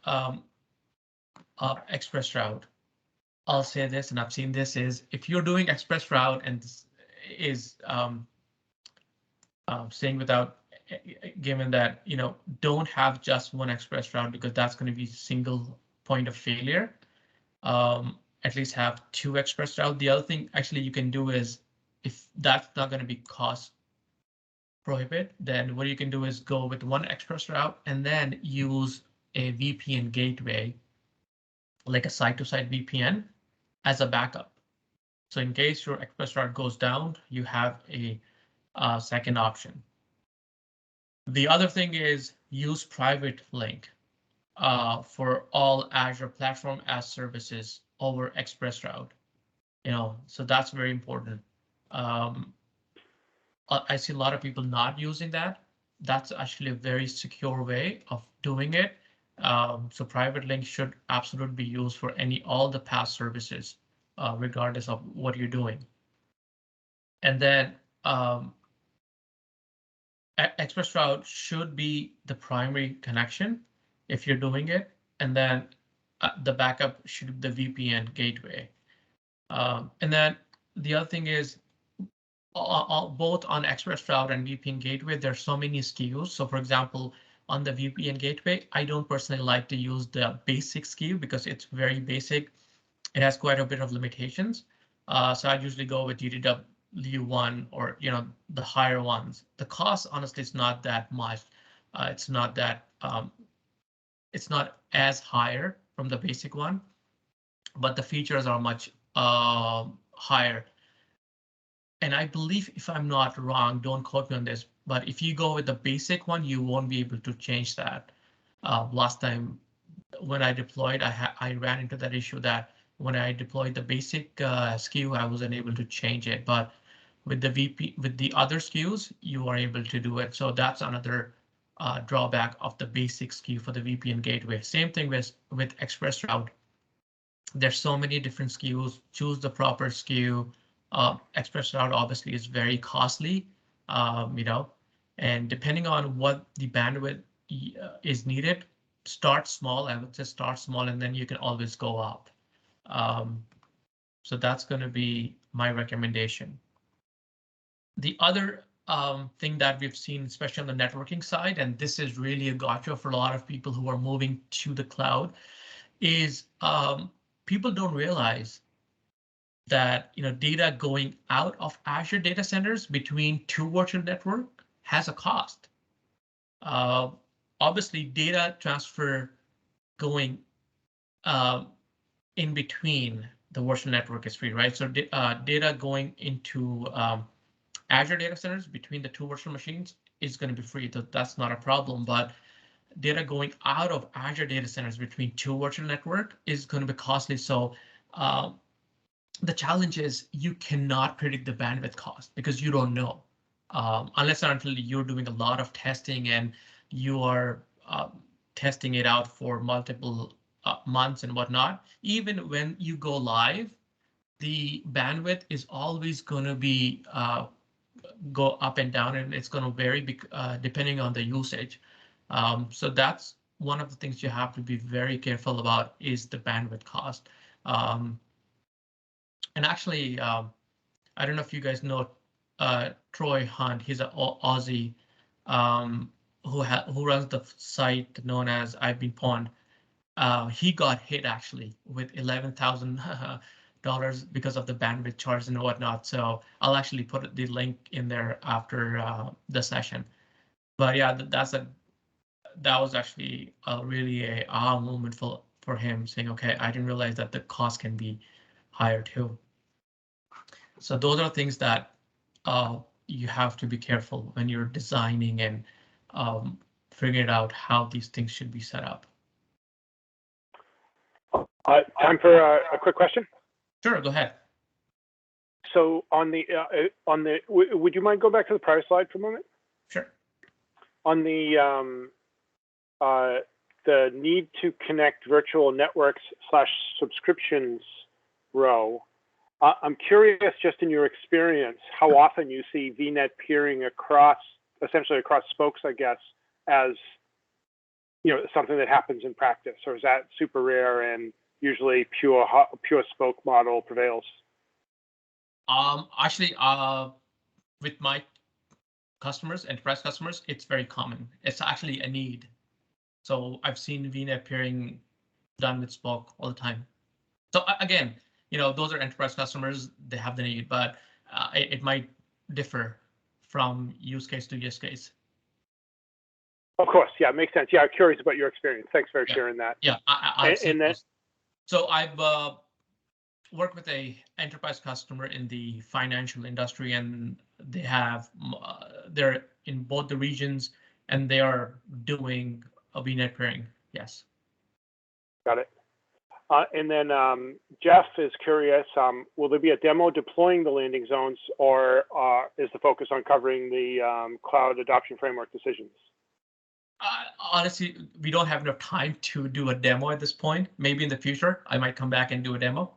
express route. I'll say this, and I've seen this, is if you're doing express route, and this is saying without, given that don't have just one express route, because that's going to be single point of failure. At least have two express route. The other thing actually you can do is, if that's not going to be cost prohibit, then what you can do is go with one express route and then use a VPN gateway, like a site-to-site VPN, as a backup. So in case your express route goes down, you have a second option. The other thing is use private link for all Azure platform as services over express route. So that's very important. I see a lot of people not using that. That's actually a very secure way of doing it. So private link should absolutely be used for all the PaaS services, regardless of what you're doing. And then express route should be the primary connection if you're doing it, and then the backup should be the VPN gateway. And then the other thing is, both on express route and VPN gateway, there's so many SKUs. So for example, on the VPN gateway, I don't personally like to use the basic SKU because it's very basic. It has quite a bit of limitations. So I usually go with UDW1 or the higher ones. The cost honestly is not that much. It's not that it's not as higher from the basic one, but the features are much higher. And I believe, if I'm not wrong, don't quote me on this, but if you go with the basic one, you won't be able to change that. Last time when I deployed, I ran into that issue that when I deployed the basic SKU, I wasn't able to change it. But with the other SKUs, you are able to do it. So that's another drawback of the basic SKU for the VPN gateway. Same thing with express route. There's so many different SKUs. Choose the proper SKU. Express route obviously is very costly, and depending on what the bandwidth is needed, start small. I would say start small, and then you can always go up. So that's going to be my recommendation. The other thing that we've seen, especially on the networking side, and this is really a gotcha for a lot of people who are moving to the cloud, is people don't realize that data going out of Azure data centers between two virtual network has a cost. Obviously, data transfer going in between the virtual network is free, right? So data going into Azure data centers between the two virtual machines is going to be free. That's not a problem, but data going out of Azure data centers between two virtual network is going to be costly. So the challenge is you cannot predict the bandwidth cost because you don't know unless and until you're doing a lot of testing and you are testing it out for multiple months and whatnot. Even when you go live, the bandwidth is always going to be go up and down, and it's going to vary depending on the usage. So that's one of the things you have to be very careful about is the bandwidth cost. And actually, I don't know if you guys know Troy Hunt. He's an Aussie who runs the site known as I've Been Pawned. He got hit actually with $11,000 because of the bandwidth charge and whatnot. So I'll actually put the link in there after the session. But yeah, that was actually really a aha moment for him, saying, okay, I didn't realize that the cost can be higher too. So those are things that you have to be careful when you're designing and figuring out how these things should be set up. Time for a quick question. Sure, go ahead. So on the would you mind go back to the prior slide for a moment? Sure. On the need to connect virtual networks / subscriptions row, I'm curious, just in your experience, how often you see VNet peering essentially across spokes, I guess, as something that happens in practice, or is that super rare and usually pure spoke model prevails? Actually, with my customers, enterprise customers, it's very common. It's actually a need. So I've seen VNet peering done with spoke all the time. So again, those are enterprise customers, they have the need, but it might differ from use case to use case. Of course, yeah, makes sense. Yeah, I'm curious about your experience. Thanks for sharing that. Yeah, so I've worked with a enterprise customer in the financial industry, and they have they're in both the regions, and they are doing a VNet peering. Yes. Got it. And then Jeff is curious, will there be a demo deploying the landing zones, or is the focus on covering the cloud adoption framework decisions? Honestly, we don't have enough time to do a demo at this point. Maybe in the future, I might come back and do a demo.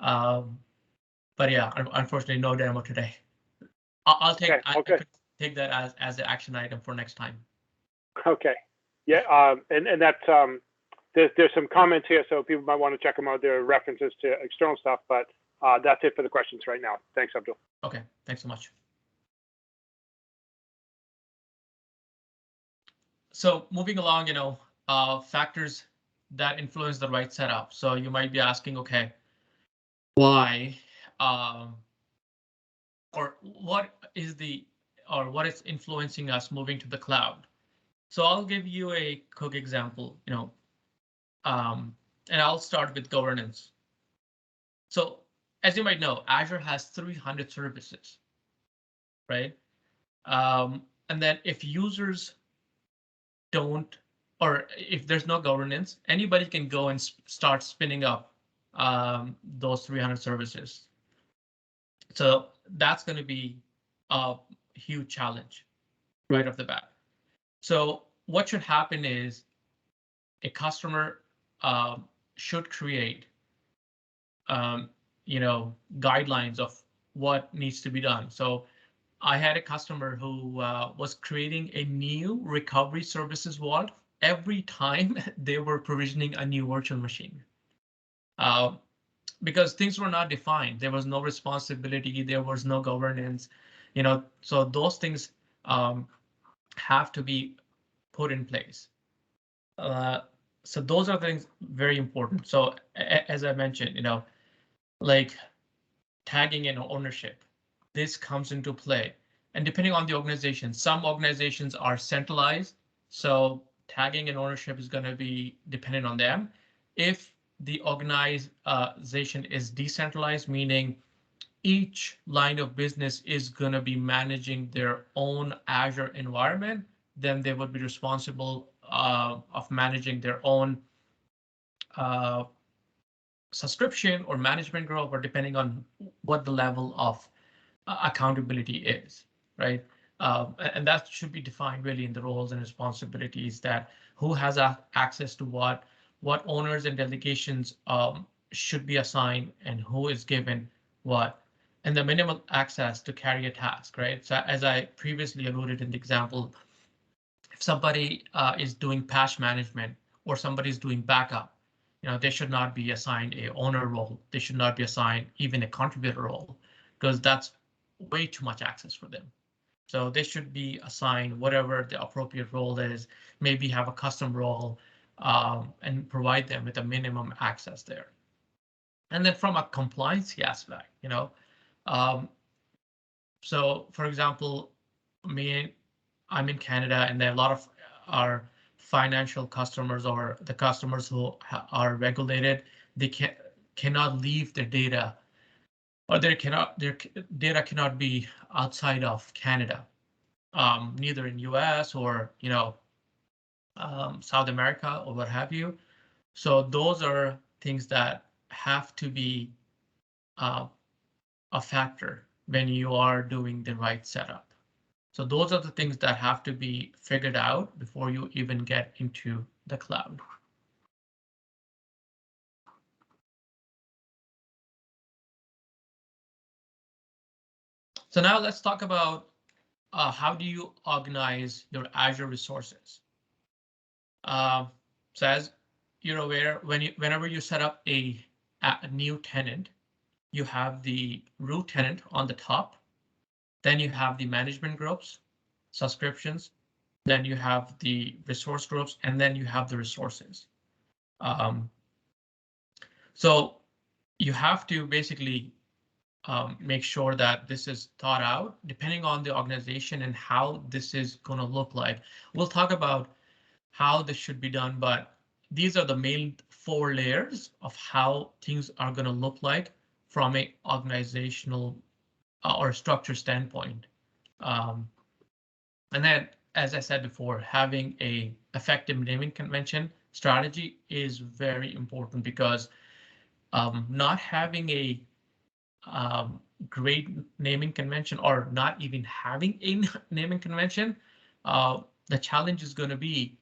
But yeah, unfortunately, no demo today. I'll take I could take that as an action item for next time. Okay. Yeah, and that's there's some comments here, so people might want to check them out. There are references to external stuff, but that's it for the questions right now. Thanks, Abdul. Okay, thanks so much. So moving along, factors that influence the right setup. So you might be asking, okay, why, or what is influencing us moving to the cloud? So I'll give you a quick example, and I'll start with governance. So as you might know, Azure has 300 services, right? And then if users don't, or if there's no governance, anybody can go and start spinning up those 300 services. So that's going to be a huge challenge right off the bat. So what should happen is a customer should create, guidelines of what needs to be done. So I had a customer who was creating a new recovery services vault every time they were provisioning a new virtual machine. Because things were not defined. There was no responsibility. There was no governance, so those things have to be put in place. So those are things very important. So as I mentioned, like tagging and ownership, this comes into play. And depending on the organization, some organizations are centralized, so tagging and ownership is going to be dependent on them. If the organization is decentralized, meaning each line of business is going to be managing their own Azure environment, then they would be responsible of managing their own uh, subscription or management group, or depending on what the level of accountability is, right? And that should be defined really in the roles and responsibilities, that who has access to what owners and delegations should be assigned, and who is given what, and the minimal access to carry a task, right? So as I previously alluded in the example, if somebody is doing patch management or somebody is doing backup, they should not be assigned a owner role. They should not be assigned even a contributor role, because that's way too much access for them. So they should be assigned whatever the appropriate role is, maybe have a custom role, and provide them with a minimum access there. And then from a compliance aspect, so for example, I'm in Canada, and there are a lot of our financial customers, or the customers who are regulated. They cannot leave their data, or their data cannot be outside of Canada, neither in US or South America or what have you. So those are things that have to be a factor when you are doing the right setup. So those are the things that have to be figured out before you even get into the cloud. So now let's talk about how do you organize your Azure resources. So as you're aware, whenever you set up a new tenant, you have the root tenant on the top. Then you have the management groups, subscriptions. Then you have the resource groups, and then you have the resources. So you have to basically make sure that this is thought out depending on the organization and how this is going to look like. We'll talk about how this should be done, but these are the main 4 layers of how things are going to look like from a organizational or structure standpoint. And then, as I said before, having a effective naming convention strategy is very important, because not having a great naming convention, or not even having a naming convention, the challenge is going to be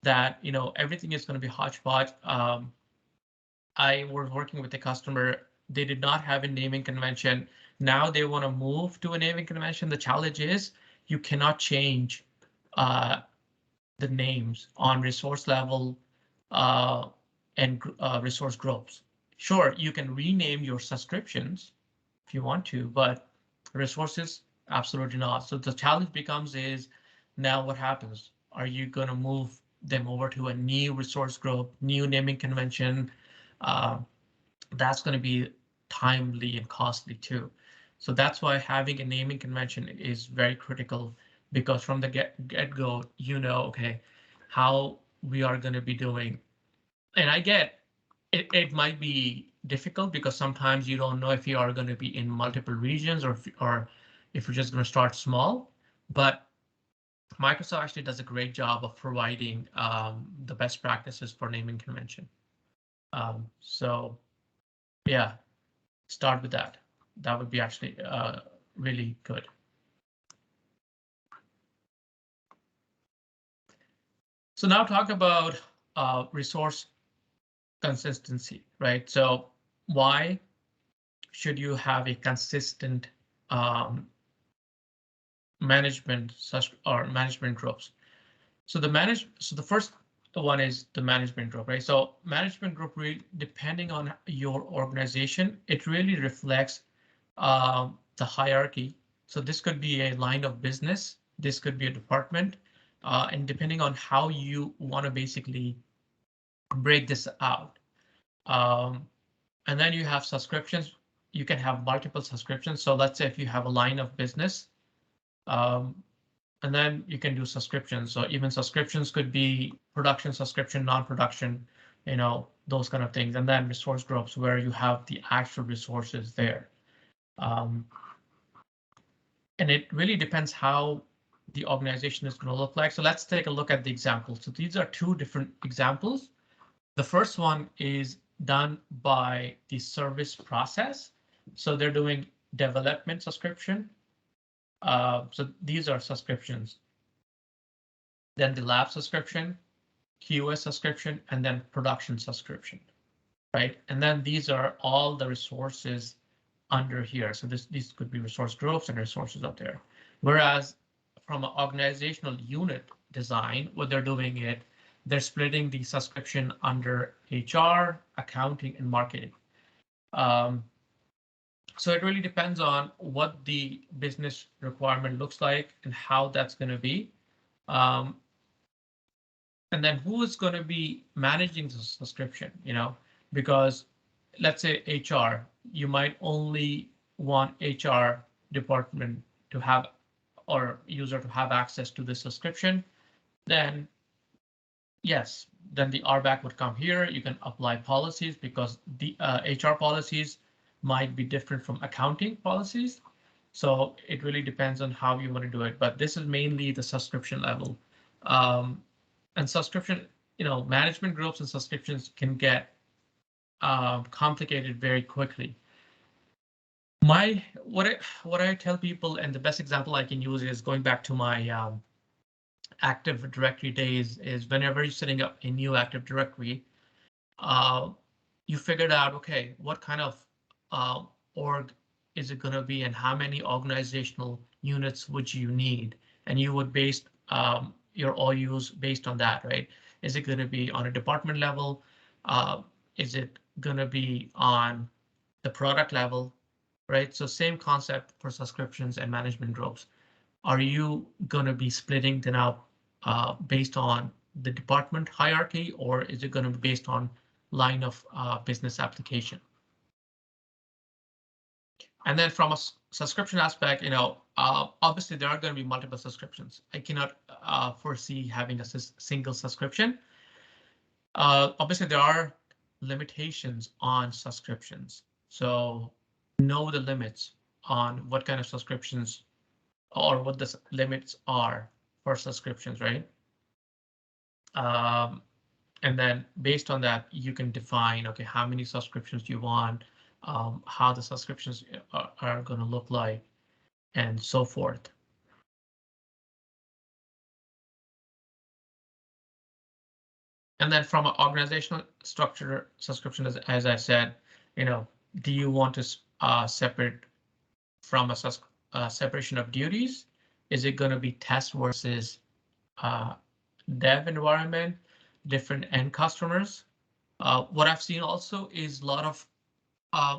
that everything is going to be hodgepodge. I was working with a customer. They did not have a naming convention. Now they want to move to a naming convention. The challenge is you cannot change the names on resource level and resource groups. Sure, you can rename your subscriptions if you want to, but resources, absolutely not. So the challenge becomes is now what happens? Are you going to move them over to a new resource group, new naming convention? That's going to be timely and costly too. So that's why having a naming convention is very critical, because from the get-go, okay, how we are going to be doing. And I get it might be difficult, because sometimes you don't know if you are going to be in multiple regions, or if you're just going to start small. But Microsoft actually does a great job of providing the best practices for naming convention. So yeah, start with that. That would be actually really good. So now talk about resource consistency, right? So why should you have a consistent management groups? So the first one is the management group, right? So management group, really, depending on your organization, it really reflects the hierarchy. So this could be a line of business, this could be a department, and depending on how you want to basically break this out. And then you have subscriptions. You can have multiple subscriptions. So let's say if you have a line of business, and then you can do subscriptions. So even subscriptions could be production subscription, non-production, those kind of things, and then resource groups where you have the actual resources there. And it really depends how the organization is going to look like. So let's take a look at the examples. So these are two different examples. The first one is done by the service process. So they're doing development subscription. So these are subscriptions. Then the lab subscription, QoS subscription, and then production subscription, right? And then these are all the resources under here. So these could be resource groups and resources up there. Whereas from an organizational unit design, what they're doing it, they're splitting the subscription under HR, accounting, and marketing. So it really depends on what the business requirement looks like and how that's going to be. And then who is going to be managing the subscription, because let's say HR, you might only want HR department to have or user to have access to the subscription. Then yes, then the RBAC would come here. You can apply policies because the HR policies might be different from accounting policies. So it really depends on how you want to do it. But this is mainly the subscription level. And subscription, management groups and subscriptions can get complicated very quickly. What I tell people, and the best example I can use is going back to my Active Directory days, is whenever you're setting up a new Active Directory, you figured out, okay, what kind of org is it going to be and how many organizational units would you need? And you would base your OUs based on that, right? Is it going to be on a department level? Is it going to be on the product level, right? So same concept for subscriptions and management groups. Are you going to be splitting them out based on the department hierarchy, or is it going to be based on line of business application? And then from a subscription aspect, obviously there are going to be multiple subscriptions. I cannot foresee having a single subscription. Obviously there are limitations on subscriptions. So know the limits on what kind of subscriptions or what the limits are for subscriptions, right? And then based on that, you can define, okay, how many subscriptions you want, how the subscriptions are going to look like, and so forth. And then from an organizational structure subscription, as I said, do you want to separate from a separation of duties? Is it going to be test versus dev environment, different end customers? What I've seen also is a lot of,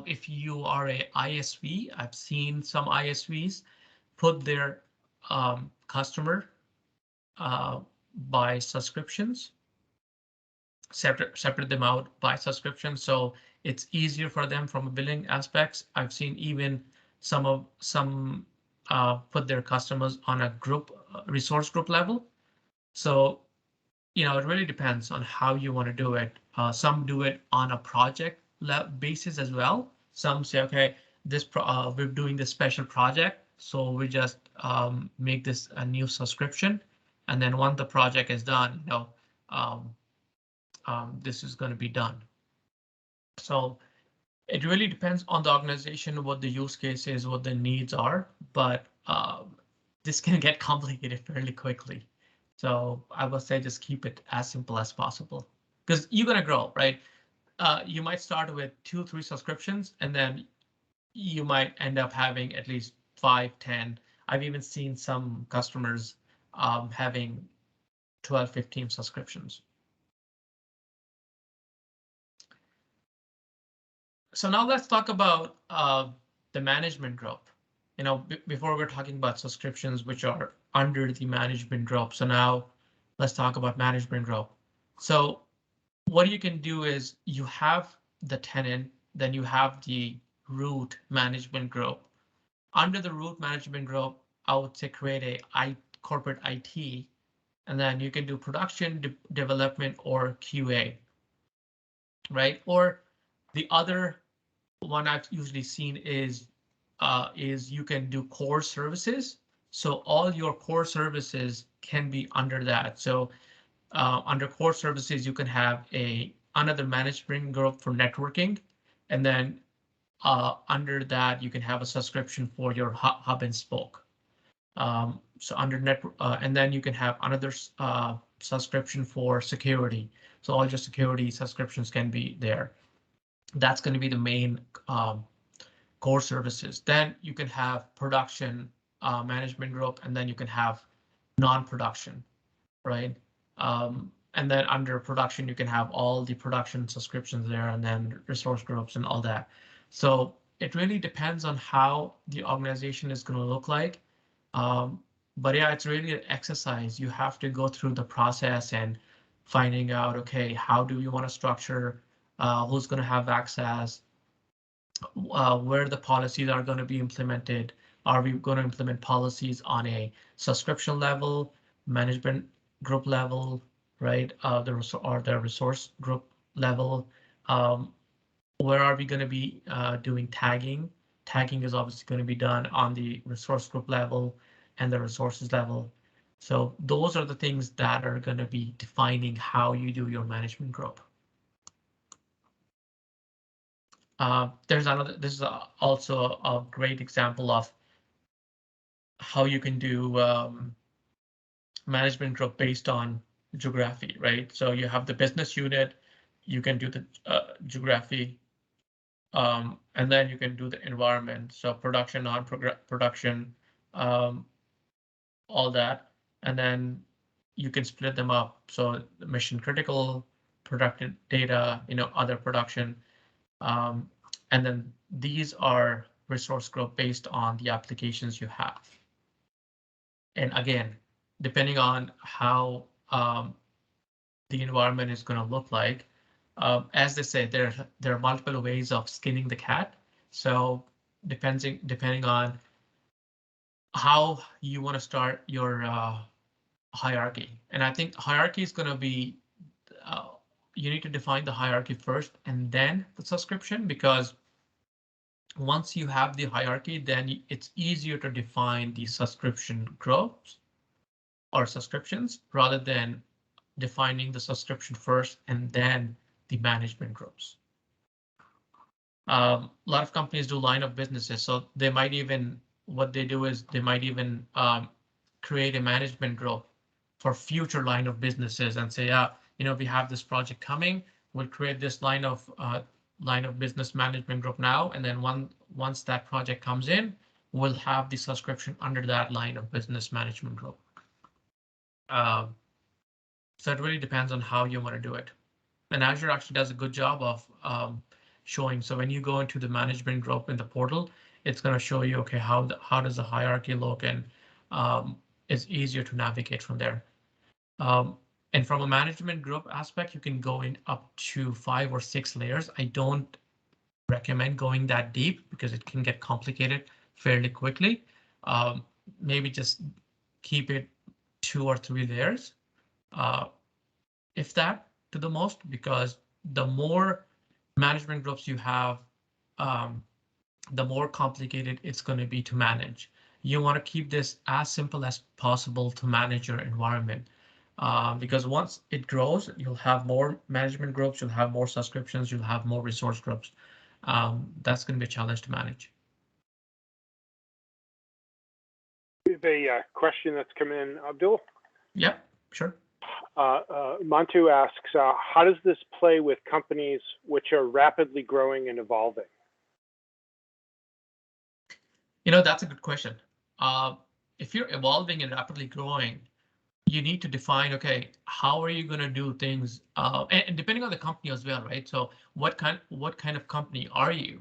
if you are a ISV, I've seen some ISVs put their customer by subscriptions, separate them out by subscription, so it's easier for them from a billing aspects. I've seen even some put their customers on a group resource group level. So it really depends on how you want to do it. Some do it on a project basis as well. Some say, okay, we're doing this special project, so we just make this a new subscription, and then once the project is done, this is going to be done. So it really depends on the organization, what the use case is, what the needs are, but this can get complicated fairly quickly. So I would say just keep it as simple as possible, because you're going to grow, right? You might start with 2-3 subscriptions, and then you might end up having at least 5-10. I've even seen some customers having 12-15 subscriptions. So now let's talk about the management group. Before we're talking about subscriptions, which are under the management group. So now let's talk about management group. So what you can do is you have the tenant, then you have the root management group. Under the root management group, I would say create a corporate IT, and then you can do production, development, or QA. right? Or the other one I've usually seen is you can do core services. So all your core services can be under that. So under core services, you can have another management group for networking, and then under that you can have a subscription for your hub and spoke. So under network, and then you can have another subscription for security. So all your security subscriptions can be there. That's going to be the main core services. Then you can have production management group, and then you can have non-production, right? And then under production, you can have all the production subscriptions there, and then resource groups and all that. So it really depends on how the organization is going to look like. But yeah, it's really an exercise. You have to go through the process and finding out, okay, how do you want to structure, who's going to have access, where the policies are going to be implemented. Are we going to implement policies on a subscription level, management group level, right? The resource group level. Where are we going to be doing tagging? Tagging is obviously going to be done on the resource group level and the resources level. So those are the things that are going to be defining how you do your management group. There's another, this is also a great example of how you can do management group based on geography, right? So you have the business unit, you can do the geography, and then you can do the environment. So production, non-production, all that, and then you can split them up. So the mission critical, productive data, other production. And then these are resource group based on the applications you have. And again, depending on how the environment is going to look like, as they say, there are multiple ways of skinning the cat. So depending on how you want to start your hierarchy. And I think hierarchy is going to be, you need to define the hierarchy first and then the subscription, because once you have the hierarchy, then it's easier to define the subscription groups or subscriptions rather than defining the subscription first and then the management groups. A lot of companies do line of businesses, so they might even, what they do is they might even create a management group for future line of businesses and say, we have this project coming, we'll create this line of business management group now, and then once that project comes in, we'll have the subscription under that line of business management group. So it really depends on how you want to do it. And Azure actually does a good job of showing. So when you go into the management group in the portal, it's going to show you, okay, how does the hierarchy look, and it's easier to navigate from there. And from a management group aspect, you can go in up to 5 or 6 layers. I don't recommend going that deep because it can get complicated fairly quickly. Maybe just keep it 2 or 3 layers, if that, to the most, because the more management groups you have, the more complicated it's going to be to manage. You want to keep this as simple as possible to manage your environment. Because once it grows, you'll have more management groups, you'll have more subscriptions, you'll have more resource groups. That's going to be a challenge to manage. We have a question that's come in, Abdul. Yeah, sure. Mantu asks, how does this play with companies which are rapidly growing and evolving? That's a good question. If you're evolving and rapidly growing, you need to define, okay, how are you going to do things? And depending on the company as well, right? So what kind of company are you?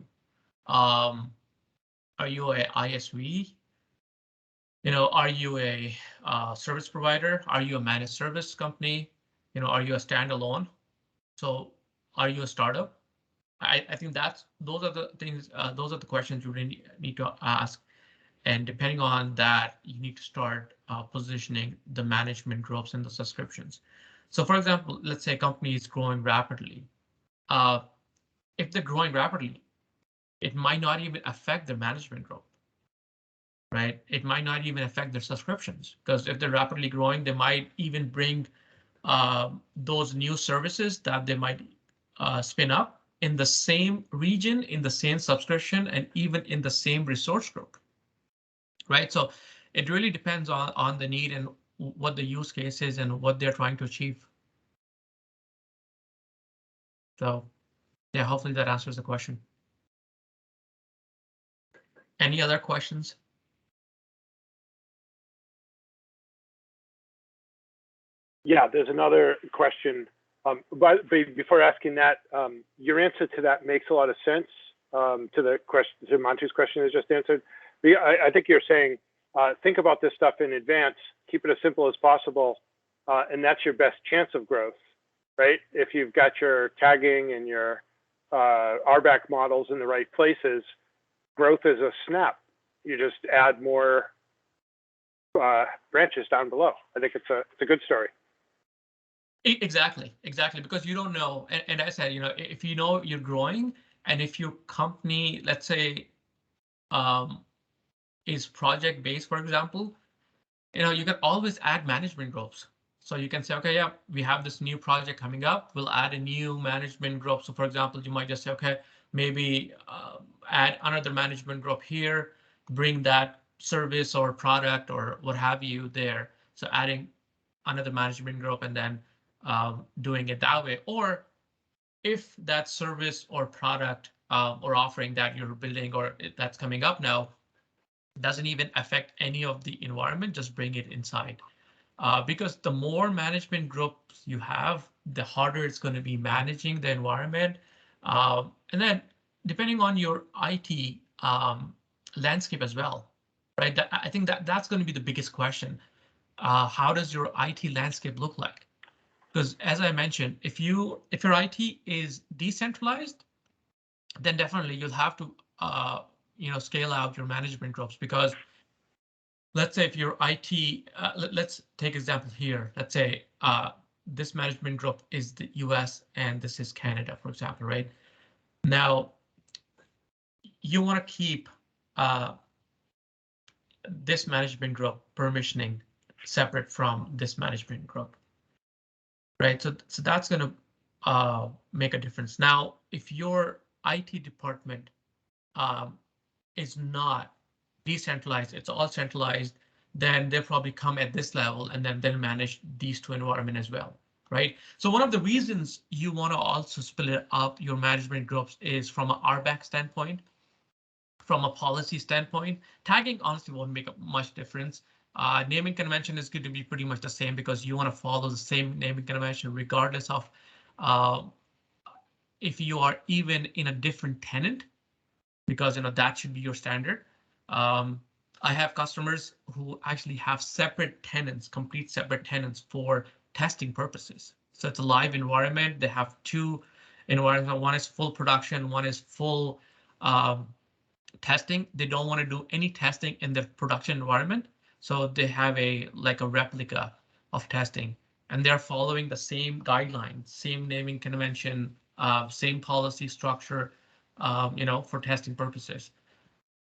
Are you a ISV? Are you a service provider? Are you a managed service company? Are you a standalone? So are you a startup? I think those are the things, those are the questions you really need to ask. And depending on that, you need to start positioning the management groups and the subscriptions. So for example, let's say a company is growing rapidly. if they're growing rapidly, it might not even affect their management growth, right? It might not even affect their subscriptions, because if they're rapidly growing, they might even bring those new services that they might spin up in the same region, in the same subscription, and even in the same resource group, right? So it really depends on the need and what the use case is and what they're trying to achieve. So yeah, hopefully that answers the question. Any other questions? Yeah, there's another question. But before asking that, your answer to that makes a lot of sense to the question, to Mantu's question that just answered. I think you're saying, think about this stuff in advance, keep it as simple as possible, and that's your best chance of growth, right? If you've got your tagging and your RBAC models in the right places, growth is a snap. You just add more branches down below. I think it's a good story. Exactly, because you don't know, and I said, if you know you're growing, and if your company, let's say, is project based, for example, you can always add management groups. So you can say, okay, yeah, we have this new project coming up. We'll add a new management group. So for example, you might just say, okay, maybe add another management group here, bring that service or product or what have you there. So adding another management group and then doing it that way. Or if that service or product or offering that you're building or that's coming up now doesn't even affect any of the environment, just bring it inside. Because the more management groups you have, the harder it's going to be managing the environment. And then depending on your IT landscape as well, right? I think that's going to be the biggest question. How does your IT landscape look like? Because as I mentioned, if your IT is decentralized, then definitely you'll have to scale out your management groups, because let's say if your IT, let's take example here. Let's say this management group is the US and this is Canada, for example, right? Now, you want to keep this management group permissioning separate from this management group, right? So that's going to make a difference. Now, if your IT department is not decentralized, it's all centralized, then they'll probably come at this level and then they'll manage these two environments as well, right? So one of the reasons you want to also split up your management groups is from an RBAC standpoint, from a policy standpoint. Tagging honestly won't make much difference. Naming convention is going to be pretty much the same, because you want to follow the same naming convention regardless of if you are even in a different tenant, because that should be your standard. I have customers who actually have separate tenants, complete separate tenants for testing purposes. So it's a live environment. They have two environments. One is full production, one is full testing. They don't want to do any testing in their production environment. So they have a replica of testing, and they're following the same guidelines, same naming convention, same policy structure, for testing purposes.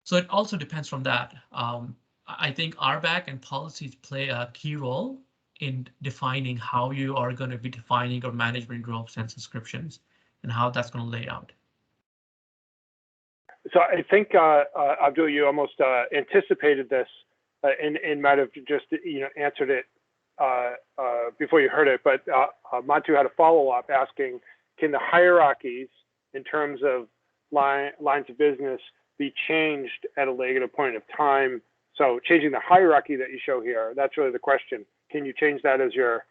So it also depends from that. I think RBAC and policies play a key role in defining how you are going to be defining your management groups and subscriptions and how that's going to lay out. So I think, Abdul, you almost anticipated this and might have just answered it before you heard it, but Mantu had a follow-up asking, can the hierarchies in terms of lines of business be changed at a later point of time? So changing the hierarchy that you show here, that's really the question. Can you change that as your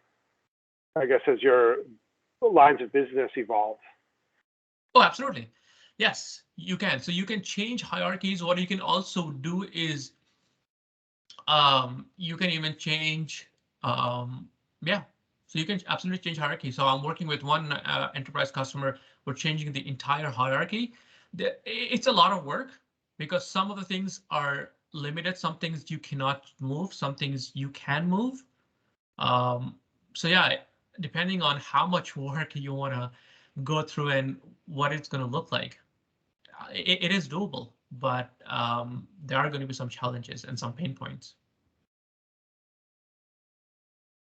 lines of business evolve? Oh, absolutely. Yes, you can. So you can change hierarchies. What you can also do is you can even change, yeah. So you can absolutely change hierarchy. So I'm working with one enterprise customer. We're changing the entire hierarchy. It's a lot of work, because some of the things are limited. Some things you cannot move. Some things you can move. So yeah, depending on how much work you want to go through and what it's going to look like. It is doable, but there are going to be some challenges and some pain points.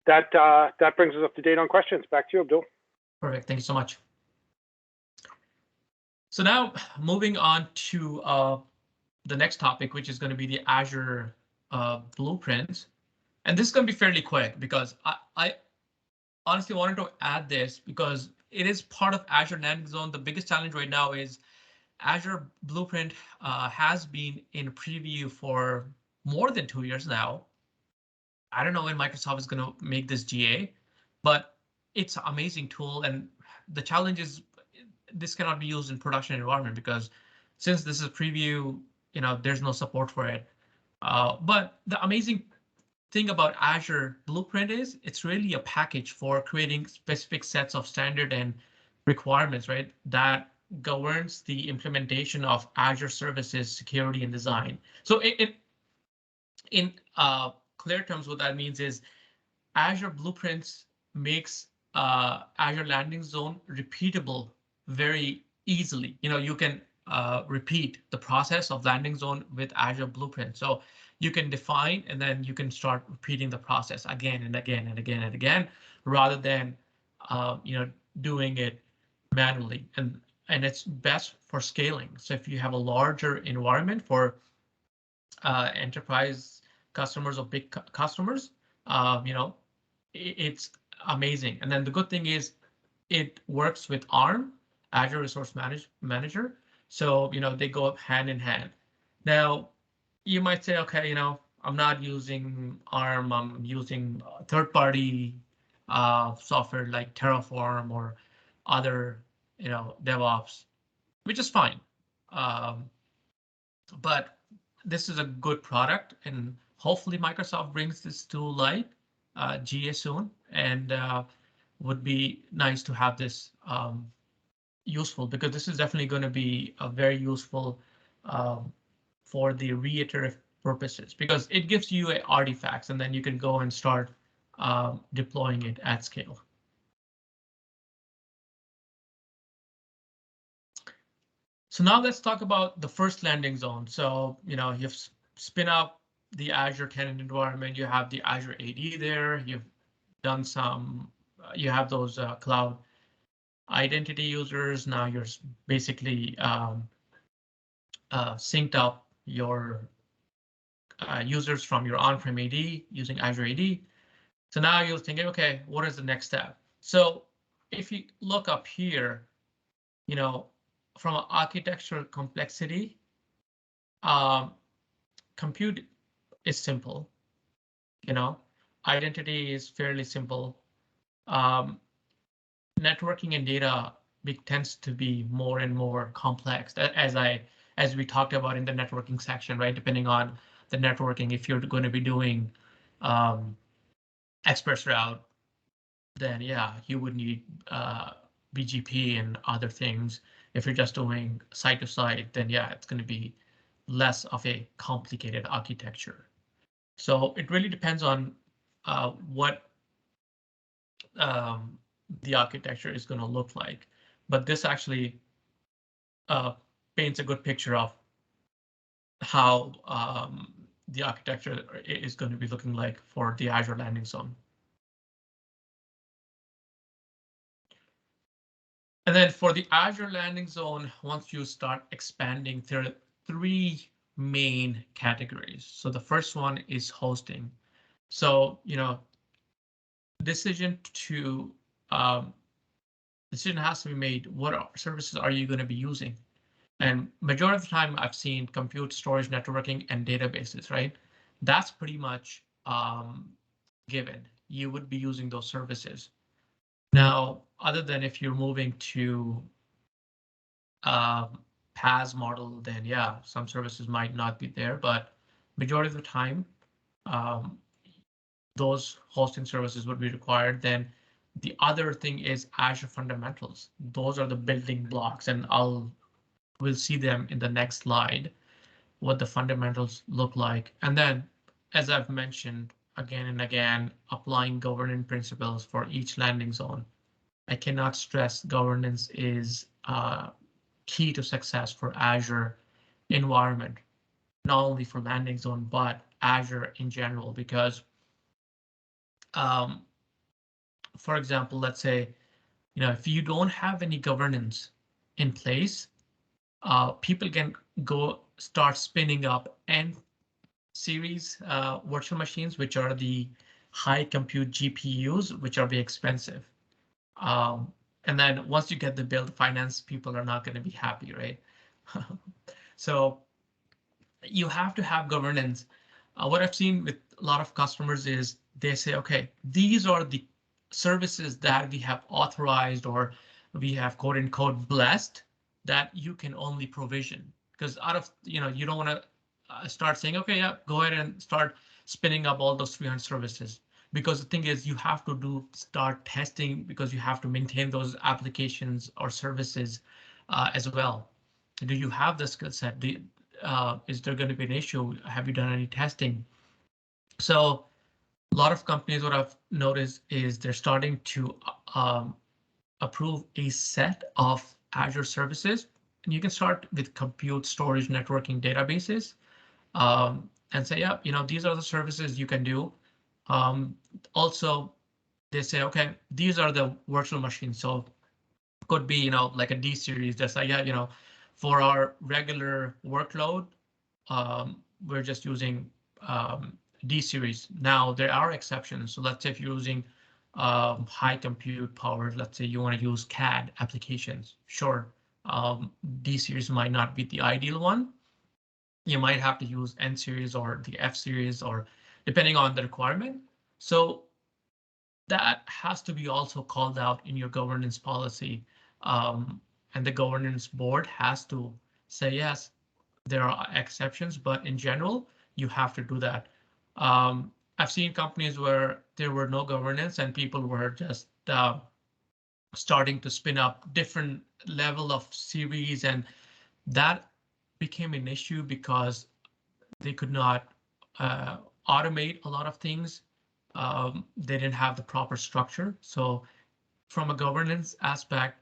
That brings us up to date on questions. Back to you, Abdul. Perfect. Thank you so much. So now moving on to the next topic, which is going to be the Azure Blueprints. And this is going to be fairly quick because I honestly wanted to add this because it is part of Azure Landing Zone. The biggest challenge right now is Azure Blueprint has been in preview for more than 2 years now. I don't know when Microsoft is going to make this GA, but it's an amazing tool. And the challenge is this cannot be used in production environment because since this is preview, there's no support for it. But the amazing thing about Azure Blueprint is it's really a package for creating specific sets of standard and requirements, right? That governs the implementation of Azure services, security, and design. So in clear terms, what that means is Azure Blueprints makes Azure Landing Zone repeatable very easily. You can repeat the process of Landing Zone with Azure Blueprint. So you can define and then you can start repeating the process again and again and again and again, rather than doing it manually. And it's best for scaling. So if you have a larger environment for enterprise customers or big customers, it's amazing. And then the good thing is it works with ARM, Azure Resource Manager. So, they go hand in hand. Now, you might say, okay, I'm not using ARM, I'm using third-party software like Terraform or other, DevOps, which is fine. But this is a good product, and hopefully Microsoft brings this to light GA soon, and would be nice to have this useful, because this is definitely going to be a very useful for the reiterative purposes, because it gives you artifacts and then you can go and start deploying it at scale. So now let's talk about the first landing zone. So, you've spin up the Azure tenant environment, you have the Azure AD there, you've done some, you have those cloud identity users. Now you're basically synced up your users from your on-prem AD using Azure AD. So now you're thinking, okay, what is the next step? So if you look up here, from an architectural complexity, compute is simple. Identity is fairly simple. Networking and data tends to be more and more complex, as we talked about in the networking section, right? Depending on the networking, if you're going to be doing express route, then yeah, you would need BGP and other things. If you're just doing site to site, then yeah, it's going to be less of a complicated architecture. So it really depends on what the architecture is going to look like. But this actually paints a good picture of how the architecture is going to be looking like for the Azure Landing Zone. And then for the Azure Landing Zone, once you start expanding, there are 3 main categories. So the first one is hosting. So, decision has to be made. What services are you going to be using? And majority of the time I've seen compute, storage, networking, and databases, right? That's pretty much given. You would be using those services. Now, other than if you're moving to PaaS model, then yeah, some services might not be there, but majority of the time, those hosting services would be required. Then the other thing is Azure fundamentals. Those are the building blocks, and we'll see them in the next slide, what the fundamentals look like. And then, as I've mentioned again and again, applying governance principles for each landing zone. I cannot stress governance is key to success for Azure environment, not only for Landing Zone, but Azure in general, because for example, let's say, if you don't have any governance in place, people can go start spinning up N series virtual machines, which are the high compute GPUs, which are very expensive. And then once you get the bill, the finance people are not going to be happy, right? So you have to have governance. What I've seen with a lot of customers is they say, okay, these are the services that we have authorized or we have quote unquote blessed that you can only provision, because out of, you don't want to start saying, okay, yeah, go ahead and start spinning up all those 300 services. Because the thing is, you have to start testing, because you have to maintain those applications or services as well. Do you have the skill set? Is there going to be an issue? Have you done any testing? So a lot of companies, what I've noticed is they're starting to approve a set of Azure services, and you can start with compute, storage, networking, databases, and say, yeah, these are the services you can do. Also, they say, okay, these are the virtual machines. So could be, like a D series. That's like, yeah, for our regular workload, we're just using D series. Now there are exceptions. So let's say if you're using high compute power, let's say you want to use CAD applications. Sure, D series might not be the ideal one. You might have to use N series or the F series, or depending on the requirement. So that has to be also called out in your governance policy. And the governance board has to say, yes, there are exceptions, but in general, you have to do that. I've seen companies where there were no governance and people were just starting to spin up different level of series, and that became an issue because they could not automate a lot of things. They didn't have the proper structure. So from a governance aspect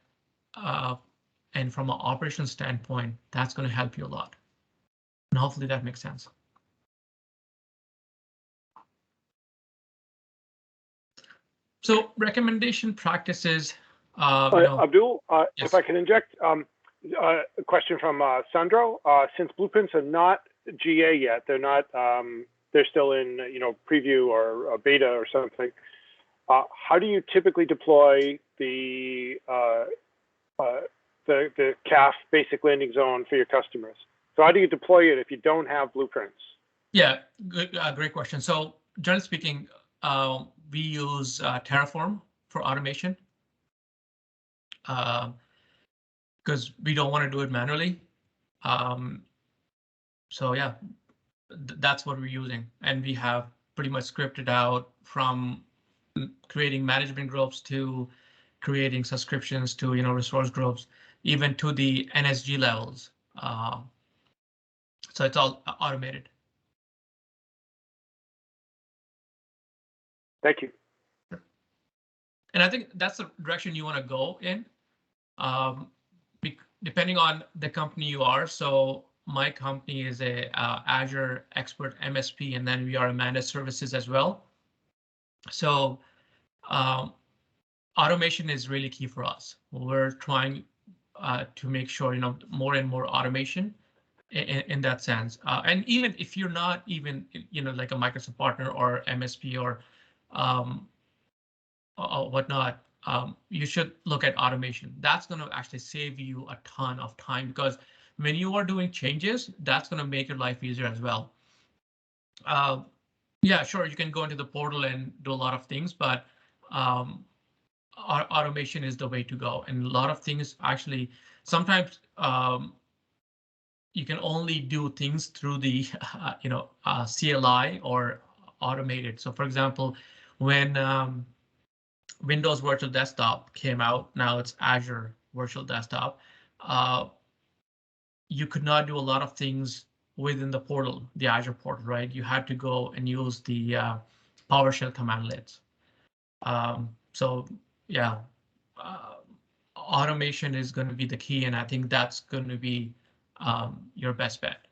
and from an operations standpoint, that's going to help you a lot. And hopefully that makes sense. So recommendation practices. Abdul, yes. If I can inject a question from Sandro. Since Blueprints are not GA yet, they're not. They're still in preview or beta or something. How do you typically deploy the CAF basic landing zone for your customers? So how do you deploy it if you don't have Blueprints? Yeah, good, great question. So generally speaking, we use Terraform for automation because we don't want to do it manually. So yeah, that's what we're using, and we have pretty much scripted out from creating management groups to creating subscriptions to resource groups, even to the NSG levels. So it's all automated. Thank you. And I think that's the direction you want to go in, depending on the company you are. So my company is a Azure Expert MSP, and then we are a managed services as well. So automation is really key for us. We're trying to make sure more and more automation in that sense. And even if you're not even like a Microsoft partner or MSP or whatnot, you should look at automation. That's going to actually save you a ton of time, because when you are doing changes, that's going to make your life easier as well. Yeah, sure, you can go into the portal and do a lot of things, but automation is the way to go. And a lot of things actually, sometimes you can only do things through the CLI or automated. So for example, when Windows Virtual Desktop came out, now it's Azure Virtual Desktop, you could not do a lot of things within the portal, the Azure portal, right? You had to go and use the PowerShell commandlets. So yeah, automation is going to be the key, and I think that's going to be your best bet.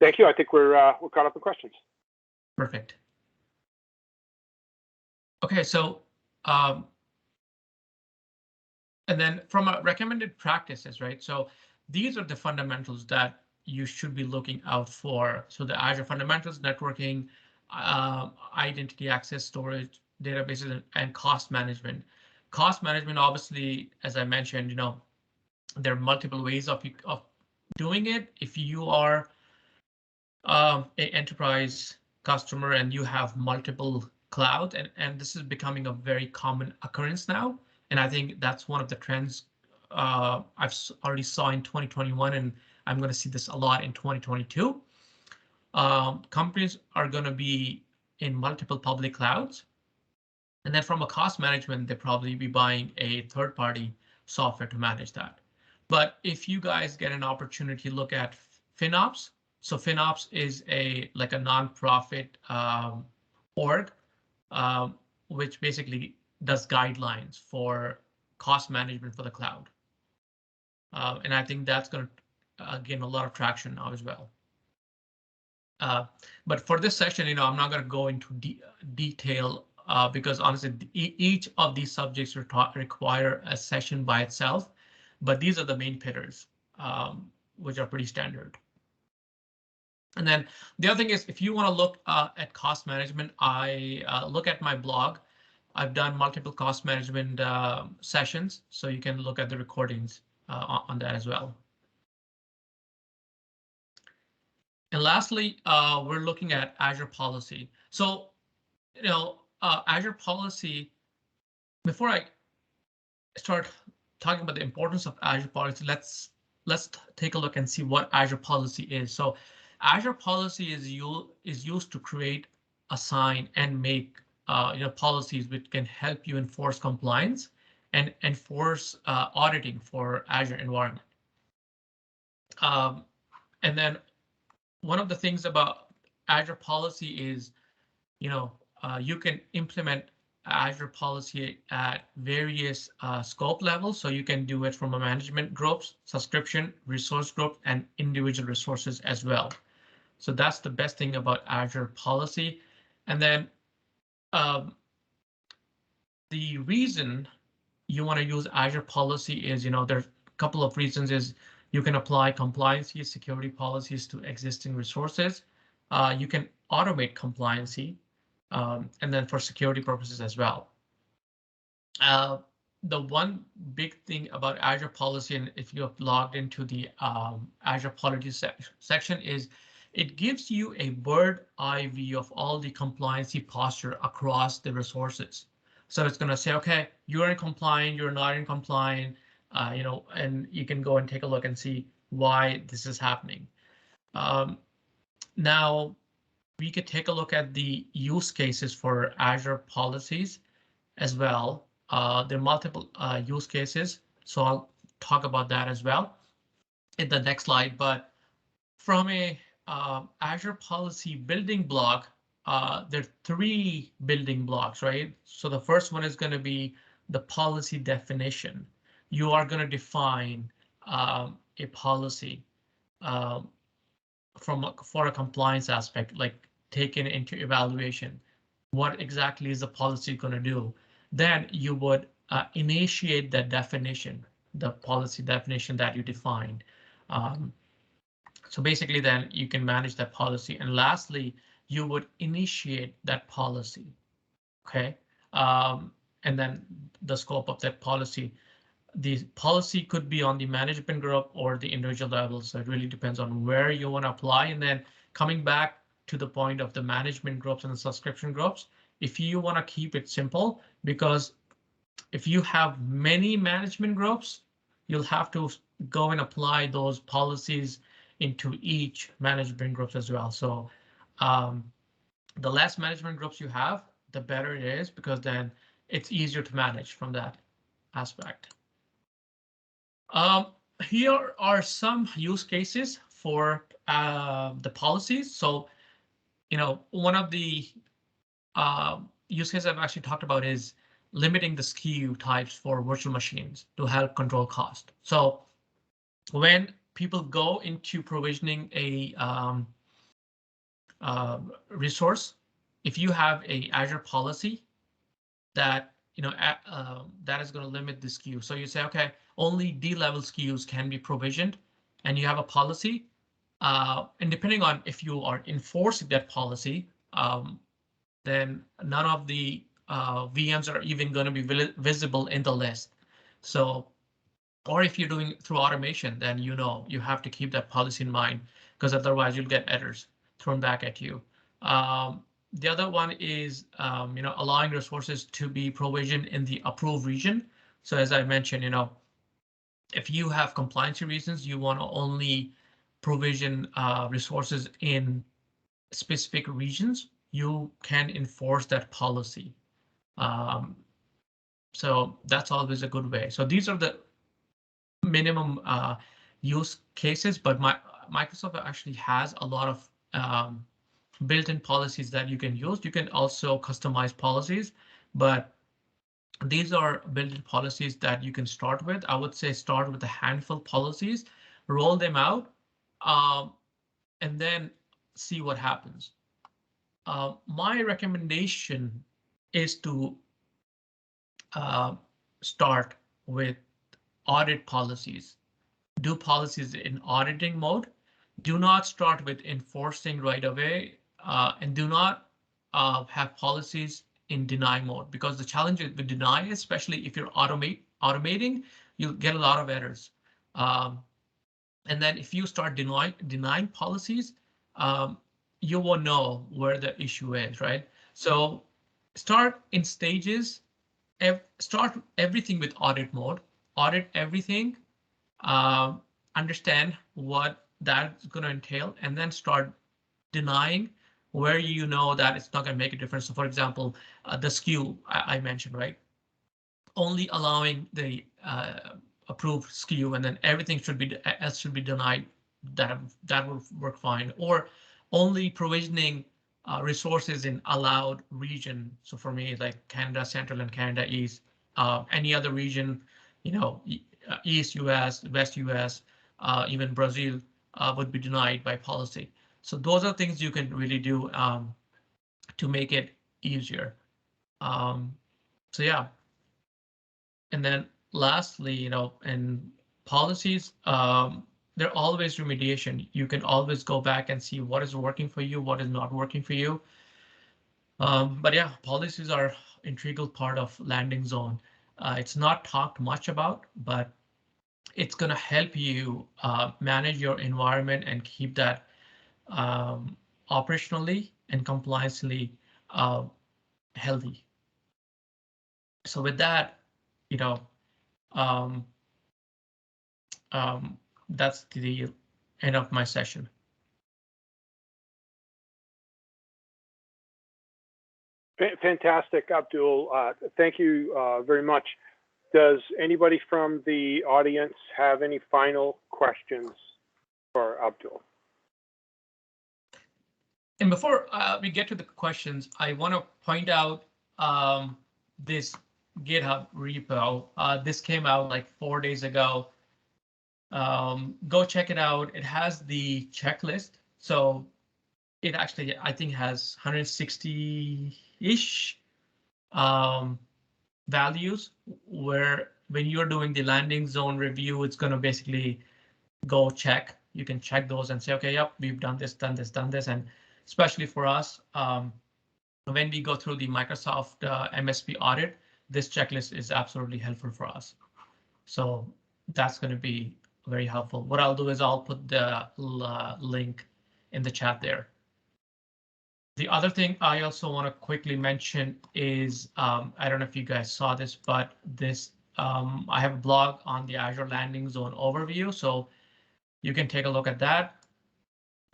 Thank you. I think we're caught up in questions. Perfect. Okay, so and then from a recommended practices, right? So these are the fundamentals that you should be looking out for. So the Azure fundamentals, networking, identity access storage, databases, and cost management. Cost management, obviously, as I mentioned, you know, there are multiple ways of doing it. If you are an enterprise customer and you have multiple clouds, and this is becoming a very common occurrence now. And I think that's one of the trends I've already saw in 2021, and I'm going to see this a lot in 2022. Companies are going to be in multiple public clouds. And then from a cost management, they'll probably be buying a third-party software to manage that. But if you guys get an opportunity to look at FinOps, so FinOps is like a nonprofit org, which basically does guidelines for cost management for the cloud. And I think that's going to gain a lot of traction now as well. But for this session, you know, I'm not going to go into detail because honestly, each of these subjects require a session by itself. But these are the main pillars, which are pretty standard. And then the other thing is, if you want to look at cost management, I look at my blog. I've done multiple cost management sessions, so you can look at the recordings on that as well. And lastly, we're looking at Azure Policy. So, you know, Azure Policy, before I start talking about the importance of Azure Policy, let's take a look and see what Azure Policy is. So Azure Policy is used to create, assign, and make you know, policies which can help you enforce compliance and enforce auditing for Azure environment. And then one of the things about Azure Policy is, you know, you can implement Azure Policy at various scope levels. So you can do it from a management groups, subscription, resource group, and individual resources as well. So that's the best thing about Azure Policy. And then the reason you want to use Azure Policy is, you know, there's a couple of reasons. Is you can apply compliance security policies to existing resources. You can automate compliancy, and then for security purposes as well. The one big thing about Azure Policy, and if you have logged into the Azure Policy section, is it gives you a bird eye view of all the compliancy posture across the resources. So it's going to say, OK, you're in compliant, you're not in compliant, you know, and you can go and take a look and see why this is happening. Now, we could take a look at the use cases for Azure policies as well. There are multiple use cases, so I'll talk about that as well in the next slide. But from a Azure policy building block, there are 3 building blocks, right? So the first one is going to be the policy definition. You are going to define a policy for a compliance aspect, like taken into evaluation. What exactly is the policy going to do? Then you would initiate that definition, the policy definition that you defined. So basically, then you can manage that policy. And lastly, you would initiate that policy. OK, and then the scope of that policy. The policy could be on the management group or the individual level. So it really depends on where you want to apply. And then coming back to the point of the management groups and the subscription groups, if you want to keep it simple, because if you have many management groups, you'll have to go and apply those policies into each management groups as well. So the less management groups you have, the better it is, because then it's easier to manage from that aspect. Here are some use cases for the policies. So, you know, one of the use case I've actually talked about is limiting the SKU types for virtual machines to help control cost. So when people go into provisioning a resource, if you have a Azure policy that that is going to limit the SKU. So you say, okay, only D-level SKUs can be provisioned, and you have a policy. And depending on if you are enforcing that policy, then none of the VMs are even going to be visible in the list. So, or if you're doing through automation, then you have to keep that policy in mind, because otherwise you'll get errors thrown back at you. The other one is allowing resources to be provisioned in the approved region. So as I mentioned, if you have compliance reasons, you want to only provision resources in specific regions, you can enforce that policy. So that's always a good way. So these are the minimum use cases, but Microsoft actually has a lot of built-in policies that you can use. You can also customize policies, but these are built-in policies that you can start with. I would say start with a handful of policies, roll them out, and then see what happens. My recommendation is to start with audit policies. Do policies in auditing mode. Do not start with enforcing right away, and do not have policies in deny mode, because the challenge with deny, especially if you're automating, you'll get a lot of errors. And then if you start denying policies, you won't know where the issue is, right? So start in stages. Start everything with audit mode. Audit everything. Understand what that's going to entail, and then start denying where you know that it's not going to make a difference. So for example, the SKU I mentioned, right? Only allowing the approved SKU, and then everything should be denied. That will work fine. Or only provisioning resources in allowed region. So for me, like Canada Central and Canada East. Any other region, East US, West US, even Brazil would be denied by policy. So those are things you can really do to make it easier. So yeah. And then lastly, in policies, they're always remediation. You can always go back and see what is working for you, what is not working for you. But yeah, policies are integral part of landing zone. It's not talked much about, but it's going to help you manage your environment and keep that operationally and compliantly healthy. So with that, um, that's the end of my session. Fantastic, Abdul. Thank you very much. Does anybody from the audience have any final questions for Abdul? And before we get to the questions, I want to point out this GitHub repo. This came out like 4 days ago. Go check it out. It has the checklist. So it actually, I think, has 160-ish values, where when you're doing the landing zone review, it's going to basically go check. You can check those and say, okay, yep, we've done this, done this, done this. And especially for us, when we go through the Microsoft MSP audit, this checklist is absolutely helpful for us. So that's going to be very helpful. What I'll do is I'll put the link in the chat there. The other thing I also want to quickly mention is, I don't know if you guys saw this, but this I have a blog on the Azure Landing Zone overview, so you can take a look at that.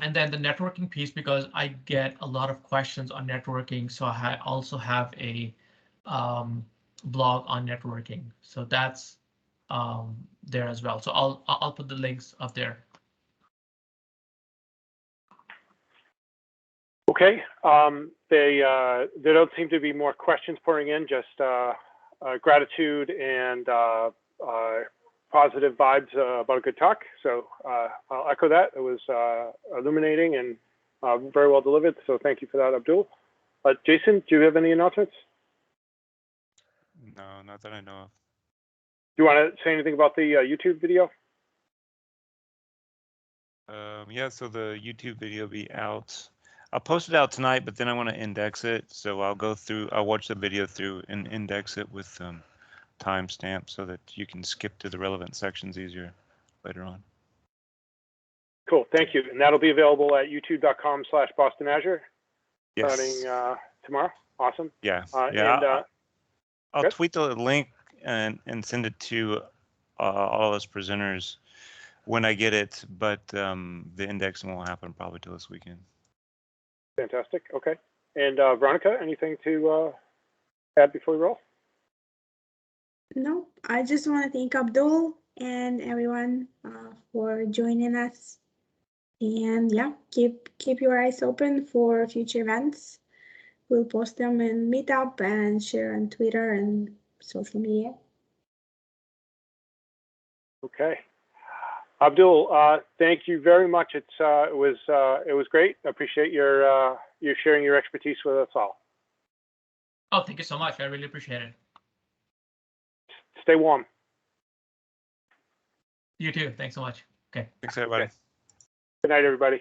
And then the networking piece, because I get a lot of questions on networking, so I also have a blog on networking, so that's there as well. So I'll put the links up there. Okay. There don't seem to be more questions pouring in. Just gratitude and positive vibes about a good talk. So I'll echo that. It was illuminating and very well delivered. So thank you for that, Abdul. Jason, do you have any announcements? No, not that I know of. Do you want to say anything about the YouTube video? Yeah, so the YouTube video will be out. I'll post it out tonight, but then I want to index it. So I'll watch the video through and index it with timestamp so that you can skip to the relevant sections easier later on. Cool, thank you. And that'll be available at youtube.com/Boston Azure Yes. starting tomorrow. Awesome. Yeah. I'll good. tweet the link and send it to all of us presenters when I get it, but the indexing won't happen probably till this weekend. Fantastic. Okay. And Veronica, anything to add before we roll? No, I just want to thank Abdul and everyone for joining us. And yeah, keep your eyes open for future events. We'll post them in Meetup and share on Twitter and social media. Okay. Abdul, thank you very much. It was great. I appreciate your sharing your expertise with us all. Oh, thank you so much. I really appreciate it. Stay warm. You too. Thanks so much. Okay. Thanks, everybody. Okay. Good night, everybody.